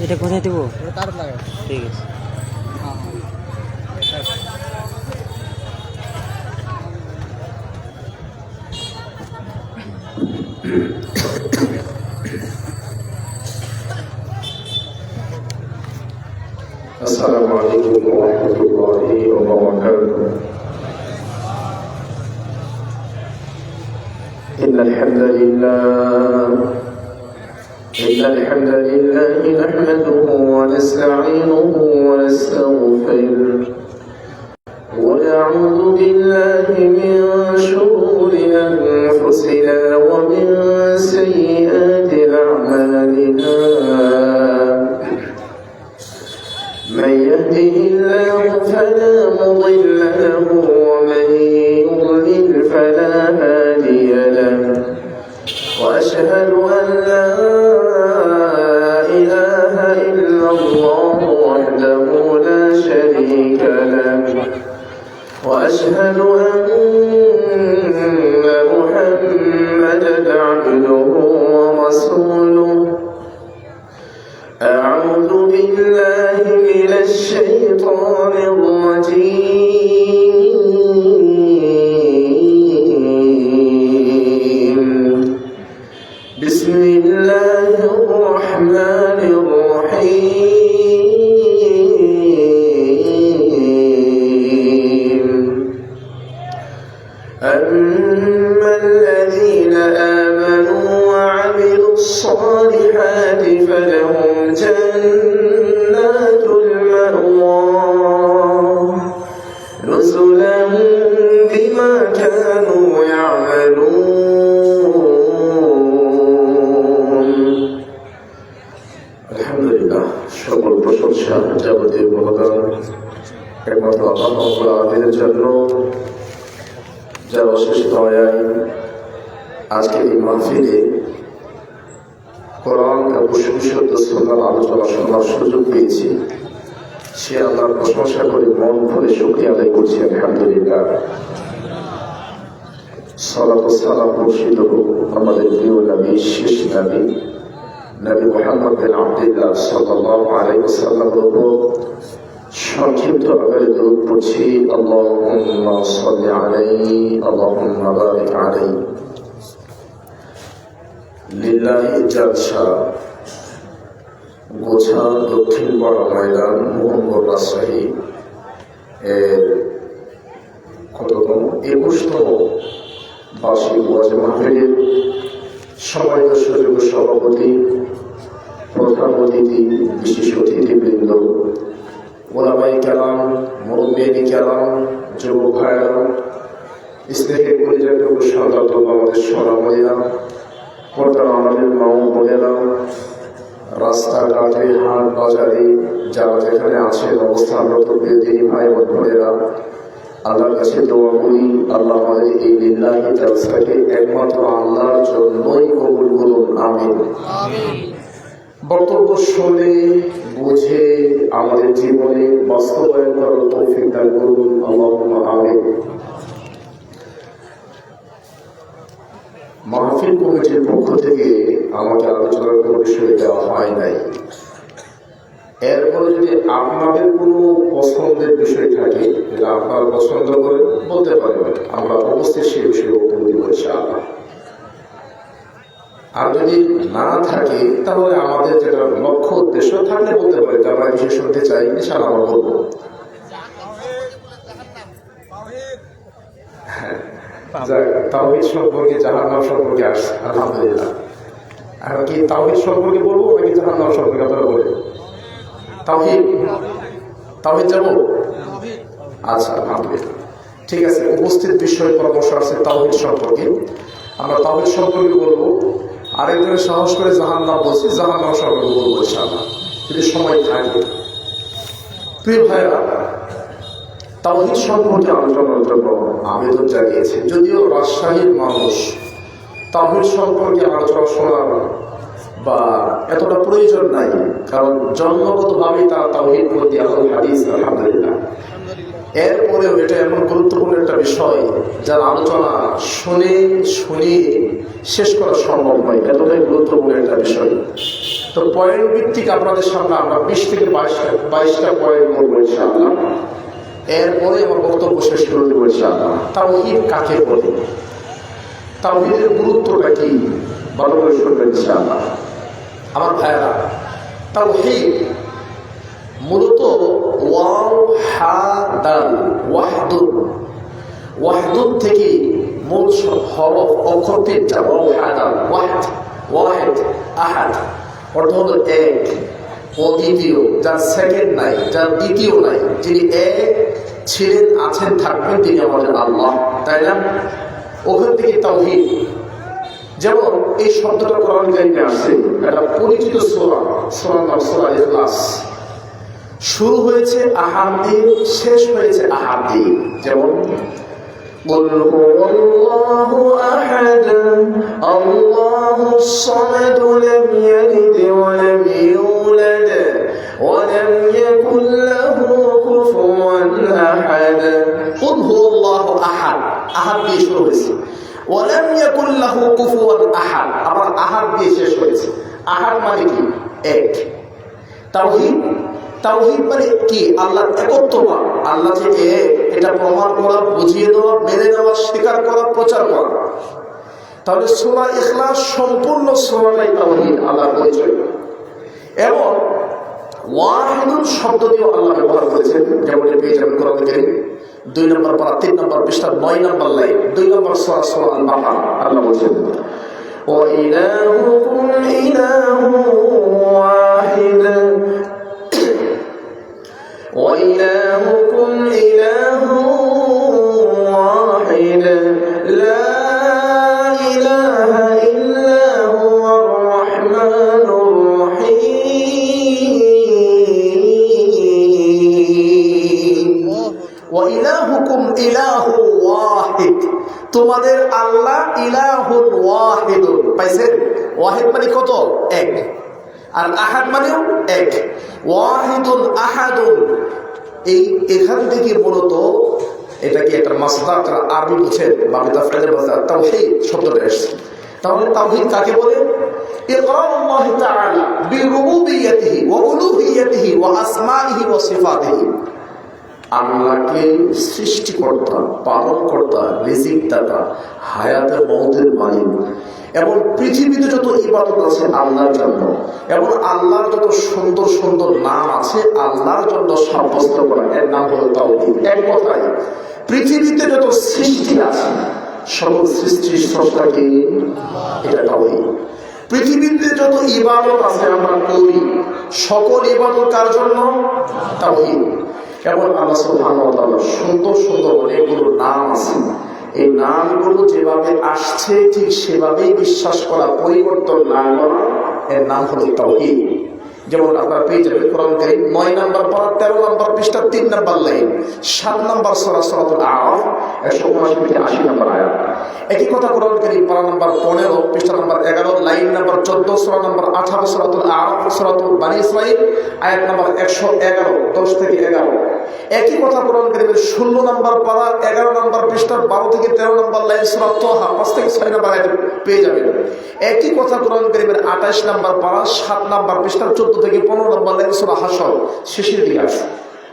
এটা কোথায় দেবো? তার লাগে। ঠিক আছে। السلام عليكم ورحمة الله وبركاته. إن الحمد لله نحمده ونستعينه ونستغفره ونعوذ بالله من شرور أنفسنا ومن سيئات أعمالنا. من يهده الله فلا مضل له ومن يضلل فلا هادي له. وأشهد أن لا إله إلا الله وحده لا شريك له. وأشهد أن محمدا عبده ورسوله. أعوذ بالله من الشيطان الرجيم. بسم الله الرحمن الرحيم. أما الذين آمنوا وعملوا الصالحات فلهم جنات المأوى نزلا بما كانوا يعملون. الحمد لله. সকল প্রশংসা যাবতীয় গুণগান একমাত্র আল্লাহ রাব্বুল আলামিনের জন্য, যার অশেষ দয়ায় আজকে এই মাহফিলে কোরআন এবং বিশুদ্ধ সুন্নাহর আলোচনা শোনার সুযোগ পেয়েছি। সে আল্লাহর প্রশংসা করে মন ভরে শুকরিয়া আদায় করছি। আলহামদুলিল্লাহ। সালাত ও সালাম বর্ষিত হোক আমাদের প্রিয় নবী, শেষ নবী মুহাম্মদ বিন আব্দুল্লাহ সাল্লাল্লাহু আলাইহি ওয়াসাল্লামের উপর। সংক্ষিপ্ত আকারে দরুদ পড়ছি। আল্লাহুম্মা সাল্লি আলাইহি আল্লাহুম্মা বারিক আলাইহি। লিল্লাহি জালসা গোছা দক্ষিণ পাড়া ময়দান, মোহাম্মদ রাজশাহী এর কততম 21তম বার্ষিক ওয়াজ মাহফিলের সম্মানিত সুযোগ্য সভাপতি, প্রধান অতিথি, বিশেষ অতিথিবৃন্দ, ওলামায়ে কেরাম, মুরব্বিয়ানে কেরাম, যুবক ভাইরা, স্নেহের পরিচয় সন্তান আমাদের সোনামণিরা, পর্দার আমাদের মা ও বোনেরা, রাস্তাঘাটে, হাট বাজারে যারা যেখানে আছেন অবস্থানরত প্রিয় দিনী ভাই ও বোনেরা, আল্লাহর কাছে দোয়া করি আল্লাহ আমাদের এই লিল্লাহি জালসাকে একমাত্র আল্লাহর জন্যই কবুল করুন। আমিন। বক্তব্য শুনে বুঝে আমাদের জীবনে বাস্তবায়ন করার তৌফিক দান করুন। আল্লাহুম্মা আমিন। মাহফিল কমিটির পক্ষ থেকে আমাকে আলোচনার কোনো বিষয় দেওয়া হয় নাই। এরপরে যদি আপনাদের কোনো পছন্দের বিষয় থাকে, যেটা আপনারা পছন্দ করে বলতে পারবেন, আমরা অবশ্যই সেই বিষয়ে বক্তব্য দিব ইনশাআল্লাহ। আর যদি না থাকে তাহলে আমাদের যেটা লক্ষ্য উদ্দেশ্য থাকলে বলতে পারি, আমরা বিষয় শুনতে চাই, ইনশাআল্লাহ আমরা বলবো। তাওহীদ সম্পর্কে, জাহান্নাম সম্পর্কে আসছে আলহামদুলিল্লাহ। আর কি তাওহীদ সম্পর্কে বলবো নাকি জাহান্নাম সম্পর্কে আপনারা বলবেন? তাওহীদ যাবো? আচ্ছা, আলহামদুলিল্লাহ, ঠিক আছে। উপস্থিত বিষয় পরামর্শ আছে তাওহীদ সম্পর্কে, আমরা তাওহীদ সম্পর্কে বলবো। আরেকজনের সাহস করে জাহান্নাম বলছি, জাহান্নাম সম্পর্কে বলবো ইনশাআল্লাহ যদি সময় থাকে। প্রিয় ভাইরা, তাওহীদ সম্পর্কে আলোচনার জন্য আবেদন জানিয়েছে। যদিও রাজশাহীর মানুষ তাওহীদ সম্পর্কে আলোচনা শোনার বা এতটা প্রয়োজন নাই, কারণ জন্মগতভাবেই তারা তাওহীদ প্রতি আহলে হাদিস আলহামদুলিল্লাহ। এরপরেও এটা এমন গুরুত্বপূর্ণ একটা বিষয় যার আলোচনা শুনে শেষ করা সম্ভব নয়, এতটাই গুরুত্বপূর্ণ একটা বিষয়। তো পয়েন্ট ভিত্তিক আপনাদের সামনে আমরা 20 থেকে 22টা পয়েন্ট বলবো ইনশাআল্লাহ। এরপরে আমার বক্তব্য শেষ করে দেবো ইনশাআল্লাহ। তাওহীদ কাকে বলে, তাওহীদের গুরুত্বটা কি, ভালো করে শুনবেন ইনশাআল্লাহ। আমার ভাইয়েরা, তাওহীদ মূলত ওয়াহদুন থেকে মূল হরফ অক্ষর তিনটা, ওয়াহিদ, আহাদ, অর্থ হলো এক, অদ্বিতীয়, যার সেকেন্ড নাই, যার দ্বিতীয় নাই, যিনি এক ছিলেন, আছেন, থাকবেন, তিনি আমাদের আল্লাহ, তাই না? ওখান থেকে তাওহীদ। যেমন এই শব্দটা কোরআন কারিমে আছে, একটা পরিচিত সূরা, সূরা ইখলাস। শুরু হয়েছে আহাদ দিয়ে, শেষ হয়েছে আহাদ দিয়ে। যেমন قل هو الله أحد الله الصمد لم يلد ولم يولد ولم يكن له كفوا أحد قل هو الله أحد أحد দিয়ে শুরু হয়েছে, ولم يكن له كفوا أحد আবার আহাদ দিয়ে শেষ হয়েছে। আহাদ মানে কি? এক। তাওহীদ মানে কি? আল্লাহর একত্ববাদ, আল্লাহ যে এক, এটা প্রমাণ করা, বুঝিয়ে দেওয়া, মেনে নেওয়া, স্বীকার করা, প্রচার করা। তাহলে সূরা ইখলাস সম্পূর্ণ সূরাটাই তাওহীদ, আল্লাহর পরিচয়। এবং ওয়াহিদুন শব্দ দিয়ে আল্লাহ ব্যবহার করেছেন, যেমন পেয়ে যাবেন কোরআনে কারীম 2 নম্বর পারা 3 নম্বর পৃষ্ঠা 9 নম্বর লাইন, 2 নম্বর সূরা আল-বাকারা। আল্লাহ বলেছেন ওয়া ইলাহুকুম ইলাহুন ওয়াহিদ وإلهكم إله واحد لا إله إلا هو الرحمن الرحيم وإلهكم إله واحد তোমাদের আল্লাহ ইলাহুন ওয়াহিদুন। পাইছেন? ওয়াহিদ মানে কত? এক। আর আহাদ মানেও এক। ওয়াহিদুন আহাদুন, এখান থেকে মূলত এটা কি একটা মাসদার, আরবি বুঝেন, বাবে তাফসীরের বাজার তাওহীদ শব্দটা এসেছে। তাহলে তাওহীদ কাকে বলে? ইকরারুল্লাহ তাআলা বিরুবুবিয়্যাতিহি ওয়া উলুহিয়্যাতিহি ওয়া আসমাইহি ওয়া সিফাতিহি। আল্লাহকে সৃষ্টিকর্তা, পালনকর্তা, রিজিক দাতা, হায়াতের মওতের মালিক, এবং পৃথিবীতে যত ইবাদত আছে আল্লাহর জন্য, এবং আল্লাহর যত সুন্দর সুন্দর নাম আছে আল্লাহর জন্য সাব্যস্ত করা, এর নাম হলো তাওহীদ। এক কথায় পৃথিবীতে যত সৃষ্টি আছে সকল সৃষ্টির স্রষ্টাকে, এটা তাওহীদ। পৃথিবীতে যত ইবাদত আছে আমরা করি, সকল ইবাদত কার জন্য? তাওহীদ। এবং আল্লাহ সুবহানাহু ওয়া তাআলা সুন্দর সুন্দর অনেকগুলো নাম আছে, এই নামগুলো যেভাবে আসছে ঠিক সেভাবেই বিশ্বাস করা, পরিবর্তন না করা, এর নাম হলো তাওহীদ। যেমন আপনারা পেয়ে যাবেন কোরআন কারীম 9 নম্বর পারা 13 নম্বর পৃষ্ঠা 3 নম্বর লাইন, 7 নম্বর সূরা সূরাতুল আরাফ 179 থেকে 80 নম্বর আয়াত। একই কথা কোরআন কারীম পারা নম্বর 15 পৃষ্ঠা নম্বর 11 লাইন নম্বর 14 সূরা নম্বর 18 সূরাতুল আরাফ, সূরাতুল বানী ইসরাঈল আয়াত নম্বর 111 10 থেকে 11। একই কথা কোরআন কারীমের 16 নম্বর পারা 11 নম্বর পৃষ্ঠা 12 থেকে 13 নম্বর লাইন সূরা তাহা 5 থেকে 6 নম্বর আয়াত পেয়ে যাবেন। একই কথা কোরআন কারীমের 28 নম্বর পারা 7 নম্বর পৃষ্ঠা 14 থেকে 15 নম্বর লাইন সূরা হাশর শেষের দিকে আছে।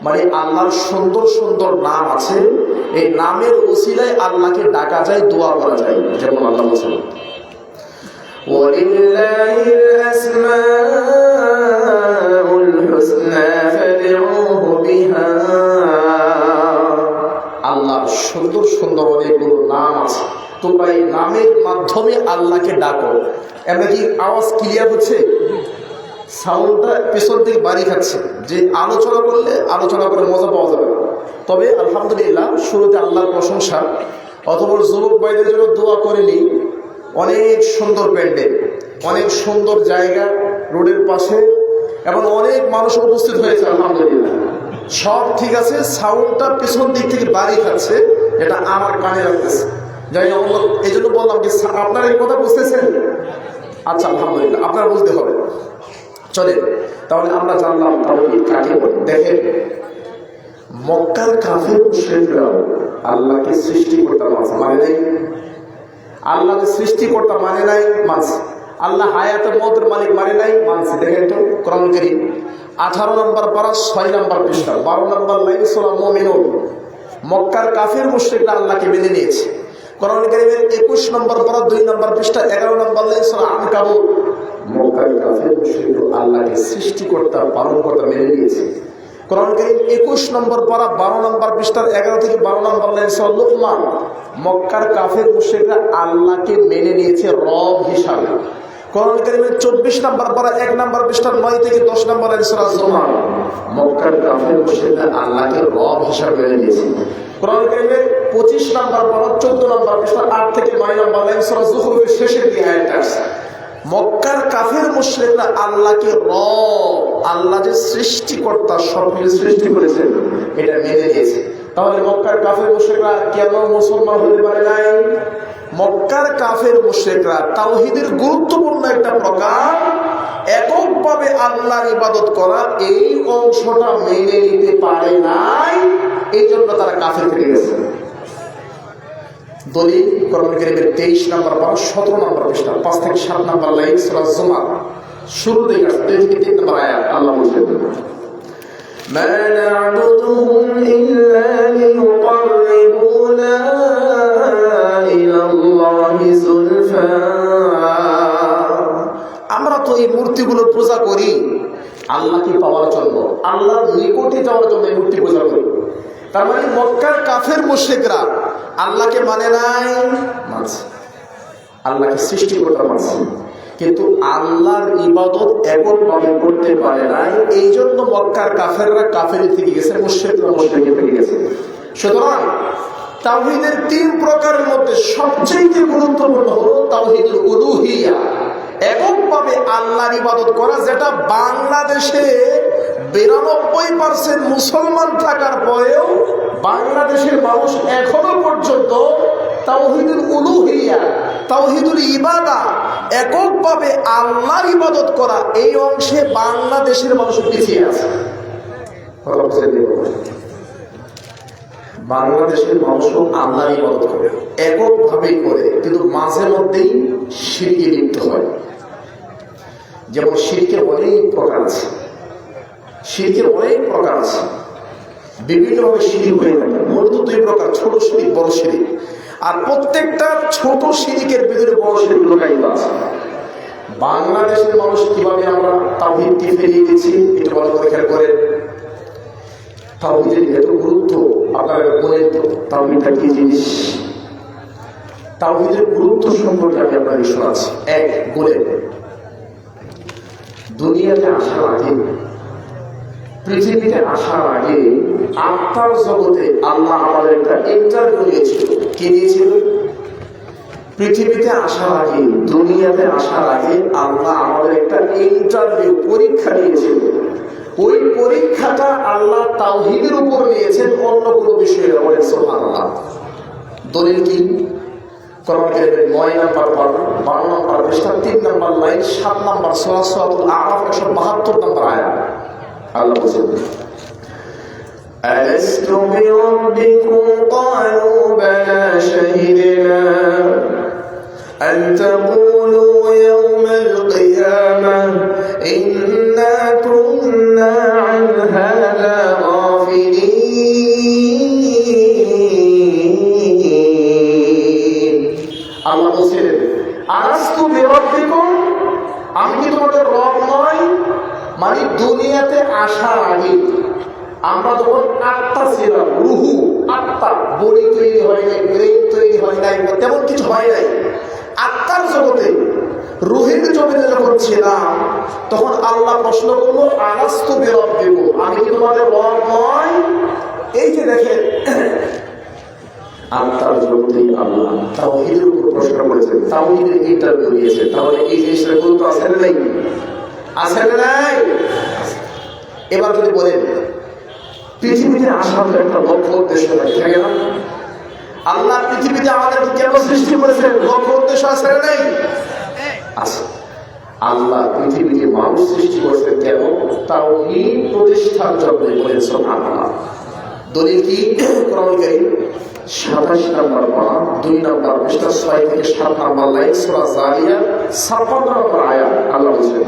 মানে আল্লাহর সুন্দর সুন্দর নাম আছে, এই নামের ওসিলায় আল্লাহকে ডাকা যায়, দোয়া করা যায়। যেমন আল্লাহ বলেছেন ওয়ালিল্লাহিল আসমাউল হুসনা ফাদউহু বিহা। আল্লাহর সুন্দর সুন্দর অনেকগুলো নাম আছে, তোমরা এই নামের মাধ্যমে আল্লাহকে ডাকো। এমন কি আওয়াজ ক্লিয়ার হচ্ছে? সাউন্ডটা পেছন থেকে বাড়ি খাচ্ছে, যে আলোচনা করে মজা পাওয়া যাবে না। তবে আলহামদুলিল্লাহ শুরুতে আল্লাহর প্রশংসা। অথবা যুবক ভাইদের জন্য দোয়া করে নিই, অনেক সুন্দর প্যান্ডেল, অনেক সুন্দর জায়গা রোডের পাশে, এবং অনেক মানুষ উপস্থিত হয়েছে আলহামদুলিল্লাহ। সব ঠিক আছে, সাউন্ডটা পেছন দিক থেকে বাড়ি খাচ্ছে, এটা আমার কানে লাগতেছে। যাই না, এই জন্য বললাম যে আপনারা এই কথা বুঝতেছেন? আচ্ছা আলহামদুলিল্লাহ, আপনারা বুঝতে হবে। চলেন তাহলে আমরা জানলাম তাওহীদ কাকে বলে। দেখেন, মক্কার কাফির মুশরিকরা আল্লাহকে সৃষ্টিকর্তা মানে নাই, আল্লাহকে সৃষ্টিকর্তা মানে নাই, মানছে। আল্লাহ হায়াতের মতের মালিক মানে নাই, মানছে। দেখেন তো কোরআন কারীম 18 নম্বর পারা 6 নম্বর পৃষ্ঠা 12 নম্বর লাইন সূরা মুমিনুন। মক্কার কাফির মুশরিকরা আল্লাহকে মেনে নিয়েছে। কোরআন কারীমের 21 নম্বর পারা 2 নম্বর পৃষ্ঠা 11 নম্বর লাইন সূরা আনকাবুত। মক্কার কাফির মুশরিকরা আল্লাহকে সৃষ্টিকর্তা পালনকর্তা মেনে নিয়েছে। কোরআন কারীম 21 নম্বর পারা 12 নম্বর পৃষ্ঠার 11 থেকে 12 নম্বর লাইন সূরা লুকমান। মক্কার কাফির মুশরিকরা আল্লাহকে মেনে নিয়েছে রব হিসাবে। কোরআন কারীমের 24 নম্বর পারা 1 নম্বর পৃষ্ঠার 9 থেকে 10 নম্বর লাইন সূরা জুমার। মক্কার কাফির মুশরিকরা আল্লাহকে রব হিসাবে মেনে নিয়েছে। কোরআন কারীমের 25 নম্বর পারা 14 নম্বর পৃষ্ঠার 8 থেকে 9 নম্বর লাইন সূরা যুখরুফের শেষের দিকে আয়াত আছে। মক্কার কাফির মুশরিকরা আল্লাহকে রব, আল্লাহ যে সৃষ্টিকর্তা, সবকিছু সৃষ্টি করেছেন, এটা মেনে নিয়েছে। তাহলে মক্কার কাফির মুশরিকরা কেন মুসলমান হতে পারে নাই? মক্কার কাফির মুশরিকরা তাওহীদের গুরুত্বপূর্ণ একটা প্রকার, এককভাবে আল্লাহর ইবাদত করা, এই অংশটা মেনে নিতে পারে নাই। এই জন্য তারা কাফির হয়ে গেছে। দলিল কোরআন কারীমের 23 নম্বর পারা 17 নম্বর পৃষ্ঠা 5 থেকে 7 নম্বর লাইন সূরা জুমার শুরুতেই আছে 2 থেকে 3 নম্বর আয়াত। আল্লাহ বলেন, মা না'বুদুহুম ইল্লা লিয়ুকাররিবুনা ইলাল্লাহি যুলফা। আমরা তো এই মূর্তিগুলোর পূজা করি আল্লাহকে পাওয়ার জন্য, আল্লাহর নিকটে যাওয়ার জন্য এই মূর্তি পূজা করি। তার মানে মক্কার কাফের মুশরিকরা আল্লাহকে মানে নাই, মানছে, আল্লাহকে সৃষ্টিকর্তা মানছে, কিন্তু আল্লাহর ইবাদত এককভাবে করতে পারে নাই। এই জন্য মক্কার কাফেররা কাফেরি থেকে গেছে, মুশরিকরা মুশরিক থেকে গেছে। সুতরাং তাওহীদের 3 প্রকারের মধ্যে সবচেয়ে গুরুত্বপূর্ণ হলো তাওহীদুল উলুহিয়া, এককভাবে আল্লাহর ইবাদত করা, যেটা বাংলাদেশে 92% মুসলমান থাকার পরেও বাংলাদেশের মানুষ এখনো পর্যন্ত তাওহীদুল উলুহিয়া, তাওহীদুল ইবাদা, এককভাবে আল্লাহর ইবাদত করা, এই অংশে বাংলাদেশের মানুষ পিছিয়ে আছে। বাংলাদেশের মানুষও আল্লাহর ইবাদত করে, এককভাবেই করে, কিন্তু মাঝে মধ্যেই শিরকে লিপ্ত হয়। যেমন শিরকের অনেক প্রকার আছে, শিরকের অনেক প্রকার আছে, বিভিন্নভাবে শিরিক হয়ে থাকে। মূলত 2 প্রকার, ছোট শিরিক, বড় শিরিক। আর প্রত্যেকটা ছোট শিরিকের ভিতরে বড় শিরিক লুকায়িত আছে। বাংলাদেশের মানুষ কিভাবে আমরা তাওহীদকে ফেলিয়ে দিচ্ছি, এটা ভালো করে খেয়াল করেন। তাওহীদের এত গুরুত্ব, আপনারা বলেন তো তাওহীদটা কি জিনিস? তাওহীদের গুরুত্ব সম্পর্কে আমি আপনাদের শোনাচ্ছি। 1 বলেন, দুনিয়াতে আসার আগে, পৃথিবীতে আসার আগে আত্মার জগতে আল্লাহ আমাদের একটা ইন্টারভিউ নিয়েছিল। কি নিয়েছিল? পৃথিবীতে আসার আগে, দুনিয়াতে আসার আগে আল্লাহ আমাদের একটা ইন্টারভিউ, পরীক্ষা নিয়েছিল। ওই পরীক্ষাটা আল্লাহ তাওহীদের উপর নিয়েছেন, অন্য কোনো বিষয়ে বলেন সুবহানাল্লাহ। দলিল কি? কোরআন কারীমের 9 নম্বর পারা 12 নম্বর পৃষ্ঠা 3 নম্বর লাইন 7 নম্বর সূরা সূরাতুল আরাফ 172 নম্বর আয়াত। আল্লাহ বলেন, আলাস্তু বিরাব্বিকুম ক্বালু বালা শাহিদনা আন তাকুলু ইয়াওমাল কিয়ামাহ ইন্না কুন্না আন হাযা গাফিলিন। আল্লাহ বলেন, আলাস্তু বিরাব্বিকুম, আমি কি তোমাদের রব নই? মানে দুনিয়াতে আসার আগে আমরা যখন আত্মা ছিলাম, রুহু, আত্মা, বডি তৈরি হয় নাই, ব্রেন তৈরি হয় নাই, তেমন কিছু হয় নাই, আত্মার জগতে, রুহের জগতে যখন ছিলাম, তখন আল্লাহ প্রশ্ন করলো, আলাস্তু বিরাব্বিকুম, আমি কি তোমাদের রব নই? এই যে দেখেন, আত্মার জগতে আল্লাহ তাওহীদের উপর প্রশ্ন করেছেন, তাওহীদের ইন্টারভিউ নিয়েছে। তাহলে এই জিনিসটা গুরুত্ব আছে না নাই? আছে না নাই? এবার যদি বলেন, পৃথিবীতে আসার একটা লক্ষ্য উদ্দেশ্য থাকে না? আল্লাহ পৃথিবীতে আমাদেরকে কেন সৃষ্টি করেছেন? লক্ষ্য উদ্দেশ্য আছে না নাই? আছে। আল্লাহ পৃথিবীতে মানুষ সৃষ্টি করেছেন কেন? তাওহীদ প্রতিষ্ঠার জন্য। বলেন সুবহানাল্লাহ। দলিল কি? কোরআন কারীম 27 নম্বর পারা 2 নম্বর পৃষ্ঠা 6 থেকে 7 নম্বর লাইন সূরা জারিয়া 56 নম্বর আয়াত আল্লাহ বলেন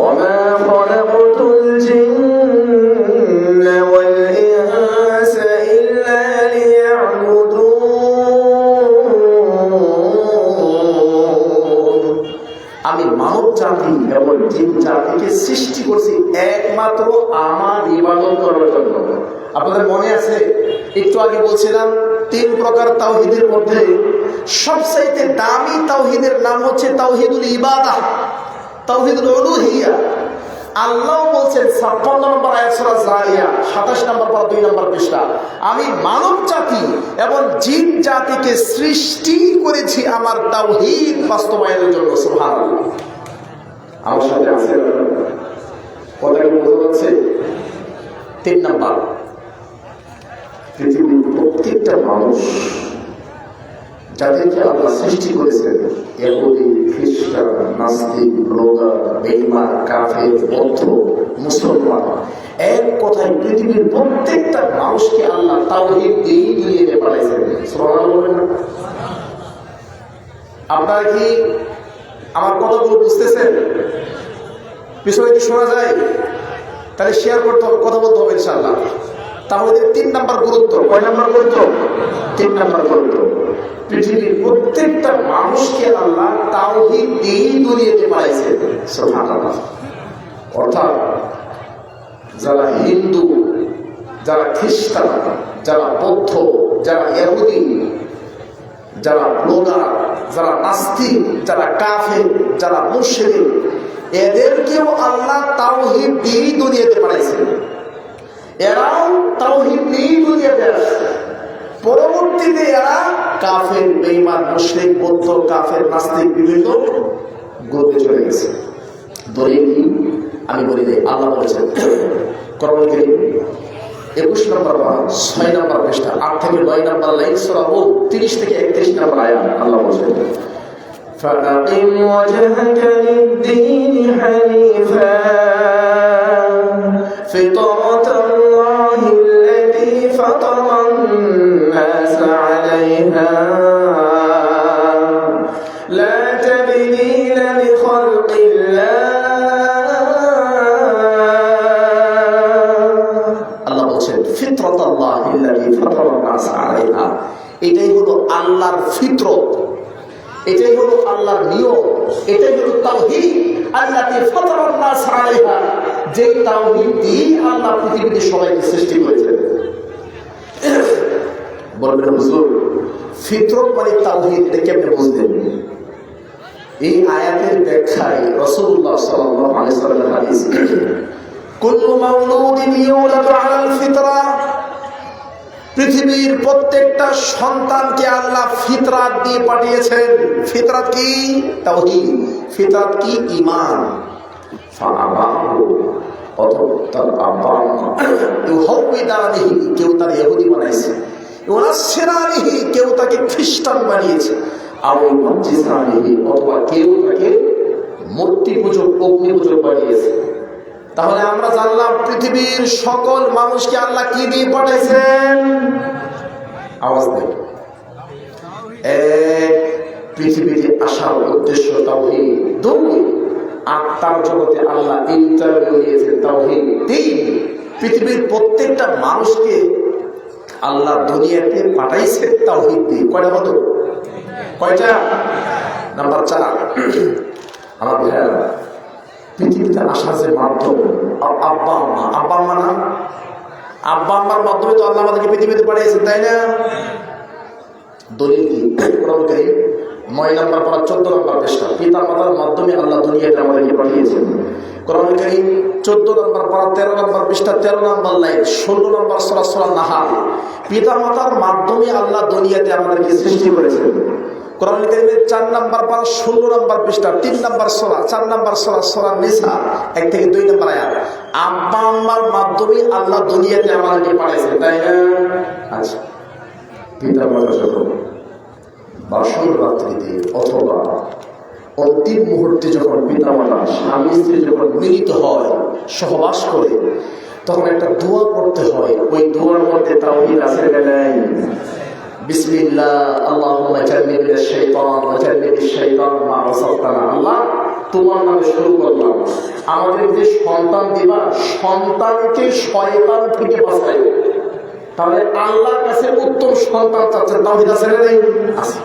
وما خلقت الجن والإنس إلا ليعبدون আমি মানব জাতি এবং জিন জাতিকে সৃষ্টি করছি একমাত্র আমার ইবাদত করার জন্য। আপনাদের মনে আছে একটু আগে বলছিলাম 3 প্রকার তাওহীদের মধ্যে সবচাইতে দামি তাওহীদের নাম হচ্ছে তাওহীদুল ইবাদাহ, তাওহীদুল উলুহিয়া। আল্লাহ বলছেন 56 নম্বর আয়াত সূরা জারিয়া 27 নম্বর পর 2 নম্বর পৃষ্ঠা, আমি মানব জাতি এবং জিন জাতিকে সৃষ্টি করেছি আমার তাওহীদ বাস্তবায়নের জন্য। সুবহানাল্লাহ। আমার সাথে আছে কথা কি বোঝা যাচ্ছে? 3 নম্বর, পৃথিবীর প্রত্যেকটা মানুষ যাদেরকে আল্লাহ সৃষ্টি করেছেন, ইহুদি, খ্রিস্টান, নাস্তিক, ব্লগার, বেঈমান, কাফের, বৌদ্ধ, মুসলমান, এক কথায় পৃথিবীর প্রত্যেকটা মানুষকে আল্লাহ তাওহীদ দিয়ে দুনিয়াতে পাঠাইছেন। সুবহানাল্লাহ বলেন না? আপনারা কি আমার কথাগুলো বুঝতেছেন? পিছনে কি শোনা যায়? তাহলে শেয়ার করতে হবে, কথা বলতে হবে ইনশাআল্লাহ। তাহলে 3 নম্বর গুরুত্ব। কয় নম্বর গুরুত্ব? 3 নম্বর গুরুত্ব। পৃথিবীর প্রত্যেকটা মানুষকে আল্লাহ তাওহীদ দিয়ে দুনিয়াতে পাঠাইছেন। সুবহানাল্লাহ। অর্থাৎ যারা হিন্দু, যারা খ্রিস্টান, যারা বৌদ্ধ, যারা ইহুদি, যারা ব্লগার, যারা নাস্তিক, যারা কাফের, যারা মুশরিক, এদেরকেও আল্লাহ তাওহীদ দিয়ে দুনিয়াতে পাঠাইছেন। এরাও তাওহীদ দিয়ে দুনিয়াতে আসছে। পরবর্তীতে এরা কাফের, বেঈমান, মুশরিক, বৌদ্ধ, কাফের, নাস্তিক বিভিন্ন গ্রুপে চলে গেছে। দলিল আমি বলি দেই, আল্লাহ বলেছেন কোরআনুল কারীম 21 নম্বর বা 6 নম্বর পৃষ্ঠা 8 থেকে 9 নম্বর লাইন সূরা 30 থেকে 31 নম্বর আয়াত আল্লাহ বলেছেন فأقم وجهك للدين حنيفا فطرة الله التي فطر الناس عليها لا تبديل لخلق الله। আল্লাহ বলেছেন ফিতরাতাল্লাহি আল্লাতী ফাতারান নাস আলাইহা, এটাই হলো আল্লাহর ফিতরত, এটাই হলো আল্লাহর নিয়ম, এটাই হলো তাওহীদ। আল্লাতী ফাতারান নাস আলাইহা, যে তাওহীদ দিয়ে আল্লাহ পৃথিবীতে সবাইকে সৃষ্টি করেছেন। বলবেন হুজুর ফিতরত মানে তাওহীদ, এটা কেমনে বুঝলেন? এই আয়াতের ব্যাখ্যায় রাসূলুল্লাহ সাল্লাল্লাহু আলাইহি ওয়াসাল্লামের হাদিস, কুল্লু মাওলুদিন ইউলাদু আলাল ফিতরা, পৃথিবীর প্রত্যেকটা সন্তানকে আল্লাহ ফিতরাত দিয়ে পাঠিয়েছেন। ফিতরাত কি? তাওহীদ। ফিতরাত কি? ঈমান। ফাআবাহু, অতঃপর আব্বা ইউহাউইদানিহি, কেউ তার ইহুদি বানাইছে, ইউনাসসিরানিহি, কেউ তাকে খ্রিস্টান বানিয়েছে, আও ইউমাজ্জিসানিহি, অথবা কেউ তাকে মূর্তি পূজক, অগ্নি পূজক বানিয়েছে। তাহলে আমরা জানলাম পৃথিবীর সকল মানুষকে আল্লাহ কি দিয়ে পাঠাইছেন? আওয়াজ দেন। পৃথিবীতে আসার উদ্দেশ্য তাওহীদ। 2, আত্মার জগতে আল্লাহ ইন্টারভিউ নিয়েছেন তাওহীদ। 3, পৃথিবীর প্রত্যেকটা মানুষকে আল্লাহ দুনিয়াতে পাঠাইছে তাওহীদ দিয়ে। কয়টা হলো? কয়টা? নাম্বার 4। আমার ভাইয়েরা, পৃথিবীতে আসার যে মাধ্যম আব্বা আম্মা, আব্বা আম্মা না, আব্বা আম্মার মাধ্যমে তো আল্লাহ আমাদেরকে পৃথিবীতে পাঠিয়েছেন, তাই না? দলিল কি? কোরআনুল কারীম 9 নম্বর পড়া 14 নম্বর পৃষ্ঠা, পিতা মাতার মাধ্যমে আল্লাহ দুনিয়াতে আমাদেরকে পাঠিয়েছেন। কোরআনুল কারীম 14 নম্বর পড়া 13 নম্বর পৃষ্ঠা 13 নম্বর লাইন 16 নম্বর সূরা সূরা নাহাল, পিতা মাতার মাধ্যমে আল্লাহ দুনিয়াতে আমাদেরকে সৃষ্টি করেছেন। কোরআনুল কারীমের 4 নম্বর পারা 16 নম্বর পৃষ্ঠা 3 নম্বর সূরা 4 নম্বর সূরা সূরা নিসা 1 থেকে 2 নম্বর আয়াত, আব্বা আম্মার মাধ্যমে আল্লাহ দুনিয়াতে আমাদেরকে পাঠিয়েছেন, তাই না? আচ্ছা, পিতা মাতা যখন বাসর রাত্রিতে অথবা অন্তিম মুহূর্তে যখন পিতা মাতা স্বামী স্ত্রী যখন মিলিত হয়, সহবাস করে, তখন একটা দোয়া করতে হয়। ওই দোয়ার মধ্যে তাওহীদ আছে না নাই? বিসমিল্লাহ আল্লাহুম্মা জান্নিবিনা শাইতান ওয়া জান্নিবিশ শাইতান মা রাযাকতানা। আল্লাহ, তোমার নামে শুরু করলাম, আমাদের যে সন্তান দিবা, সন্তানকে শয়তান থেকে বাঁচাই। তাহলে আল্লাহর কাছে উত্তম সন্তান চাচ্ছেন, তাওহীদ আছে না নাই? আছে।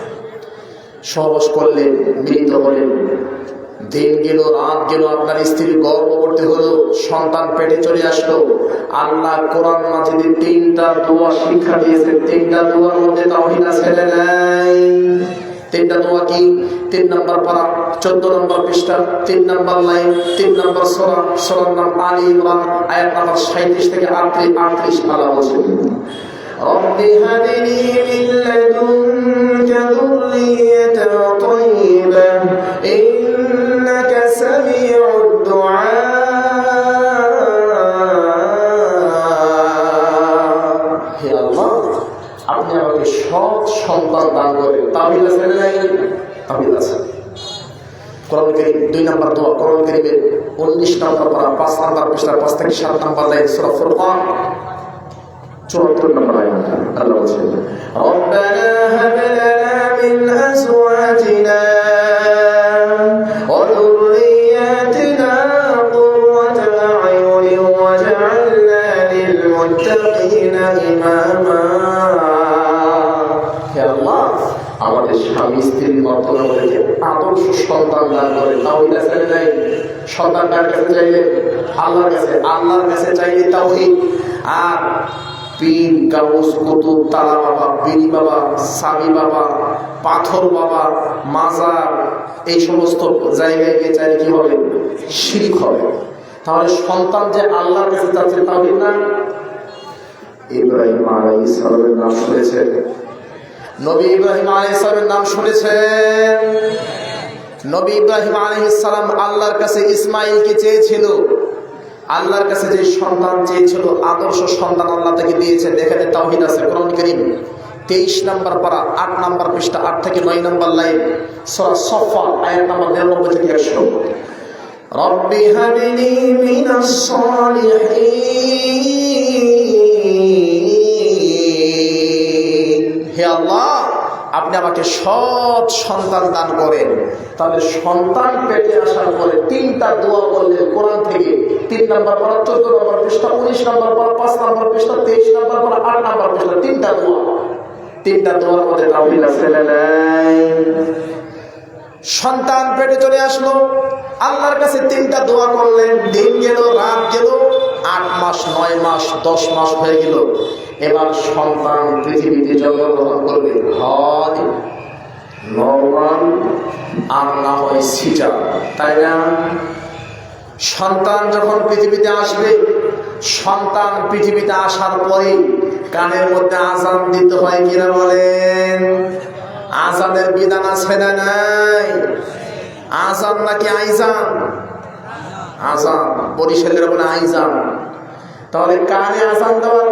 সহবাস করলেন, মিলিত হলেন, দিন গেল, রাত গেল, আপনার স্ত্রী গর্ভবতী হলো, সন্তান পেটে চলে আসলো। আল্লাহ কোরআন মাজিদে 3টা দোয়া শিক্ষা দিয়েছে। 3টা দোয়ার মধ্যে তাওহীদ আছে না নাই? 3টা দোয়া কি? 3 নম্বর পারা, 14 নম্বর পৃষ্ঠা, 3 নম্বর লাইন, 3 নম্বর সূরা, সূরার নাম আলী ইমরান, আয়াত নাম্বার 37 থেকে 38 আল্লাহ বলেন, রব্বি হাবলি মিন লাদুনকা যুররিয়াতান তাইয়্যিবাহ ইন্নাকা সামিউদ দুআ। হে আল্লাহ, আপনি আমাকে সৎ সন্তান দান করেন। তাওহীদ আছে না নাই? তাওহীদ আছে। কোরআন কারীম 2 নম্বর দোয়া, কোরআন কারীমের 19 নম্বর পারা, 5 নম্বর পৃষ্ঠা, 5 থেকে 7 নম্বর লাইন, সূরা ফুরকান 74 নম্বর আয়াত। আল্লাহ বলেন, রব্বানা হাব লানা মিন আজওয়াজিনা ওয়া যুররিয়াতিনা কুররাতা আ'য়ুনিন ওয়াজ'আলনা লিল মুত্তাকিনা ইমামা। হে আল্লাহ, আমাদের স্বামী স্ত্রীর মাধ্যমে আমাদেরকে আদর্শ সন্তান দান করে। তাওহীদ আছে না নাই? সন্তান কার কাছে চাইলে? আল্লাহর কাছে। আল্লাহর কাছে চাইলে তাওহীদ। আর পীর, গাউস, কুতুব, তালা বাবা, বিড়ি বাবা, সাবি বাবা, পাথর বাবা, মাজার, এই সমস্ত জায়গায় গিয়ে চাইলে কি হবে? শিরক হবে। তাহলে সন্তান যে আল্লাহর কাছে চাচ্ছে, তাওহীদ না? ইব্রাহিম আলাইহিস সালামের নাম শুনেছেন? নবী ইব্রাহিম আলাইহিস সালামের নাম শুনেছেন? নবী ইব্রাহিম আলাইহিস সালাম আল্লাহর কাছে ইসমাইলকে চেয়েছিল। আল্লাহর কাছে যে সন্তান চেয়েছিল, আদর্শ সন্তান আল্লাহ তাকে দিয়েছেন। এখানে তাওহীদ আছে। কোরআন কারীম 23 নম্বর পারা, 8 নম্বর পৃষ্ঠা, 8 থেকে 9 নম্বর লাইন, সূরা সফা আয়াত নাম্বার 99 থেকে 100। রব্বি হাবলি মিনাস সালিহিন। হে আল্লাহ, আপনি আমাকে সৎ সন্তান দান করেন। তাহলে সন্তান পেটে আসার পরে 3টা দোয়া করলেন কোরআন থেকে। 3 নম্বর পারা, 14 নম্বর পৃষ্ঠা, 19 নম্বর পারা, 5 নম্বর পৃষ্ঠা, 23 নম্বর পারা, 8 নম্বর পৃষ্ঠা, 3টা দোয়া। 3টা দোয়ার মধ্যে তাওহীদ আছে না নাই? সন্তান পেটে চলে আসলো, আল্লাহর কাছে 3টা দোয়া করলেন। দিন গেল, রাত গেল, 8 মাস, 9 মাস, 10 মাস হয়ে গেল। এবার সন্তান পৃথিবীতে জন্মগ্রহণ করবে, হয় নরমাল আর না হয় সিজার, তাই না? সন্তান যখন পৃথিবীতে আসবে, সন্তান পৃথিবীতে আসার পরে কানের মধ্যে আজান দিতে হয় কিনা বলেন? আজানের বিধান আছে না নাই? আজান নাকি আইজান? আজান। বরিশালের বলে আইজান। তাহলে কানে আজান দেওয়ার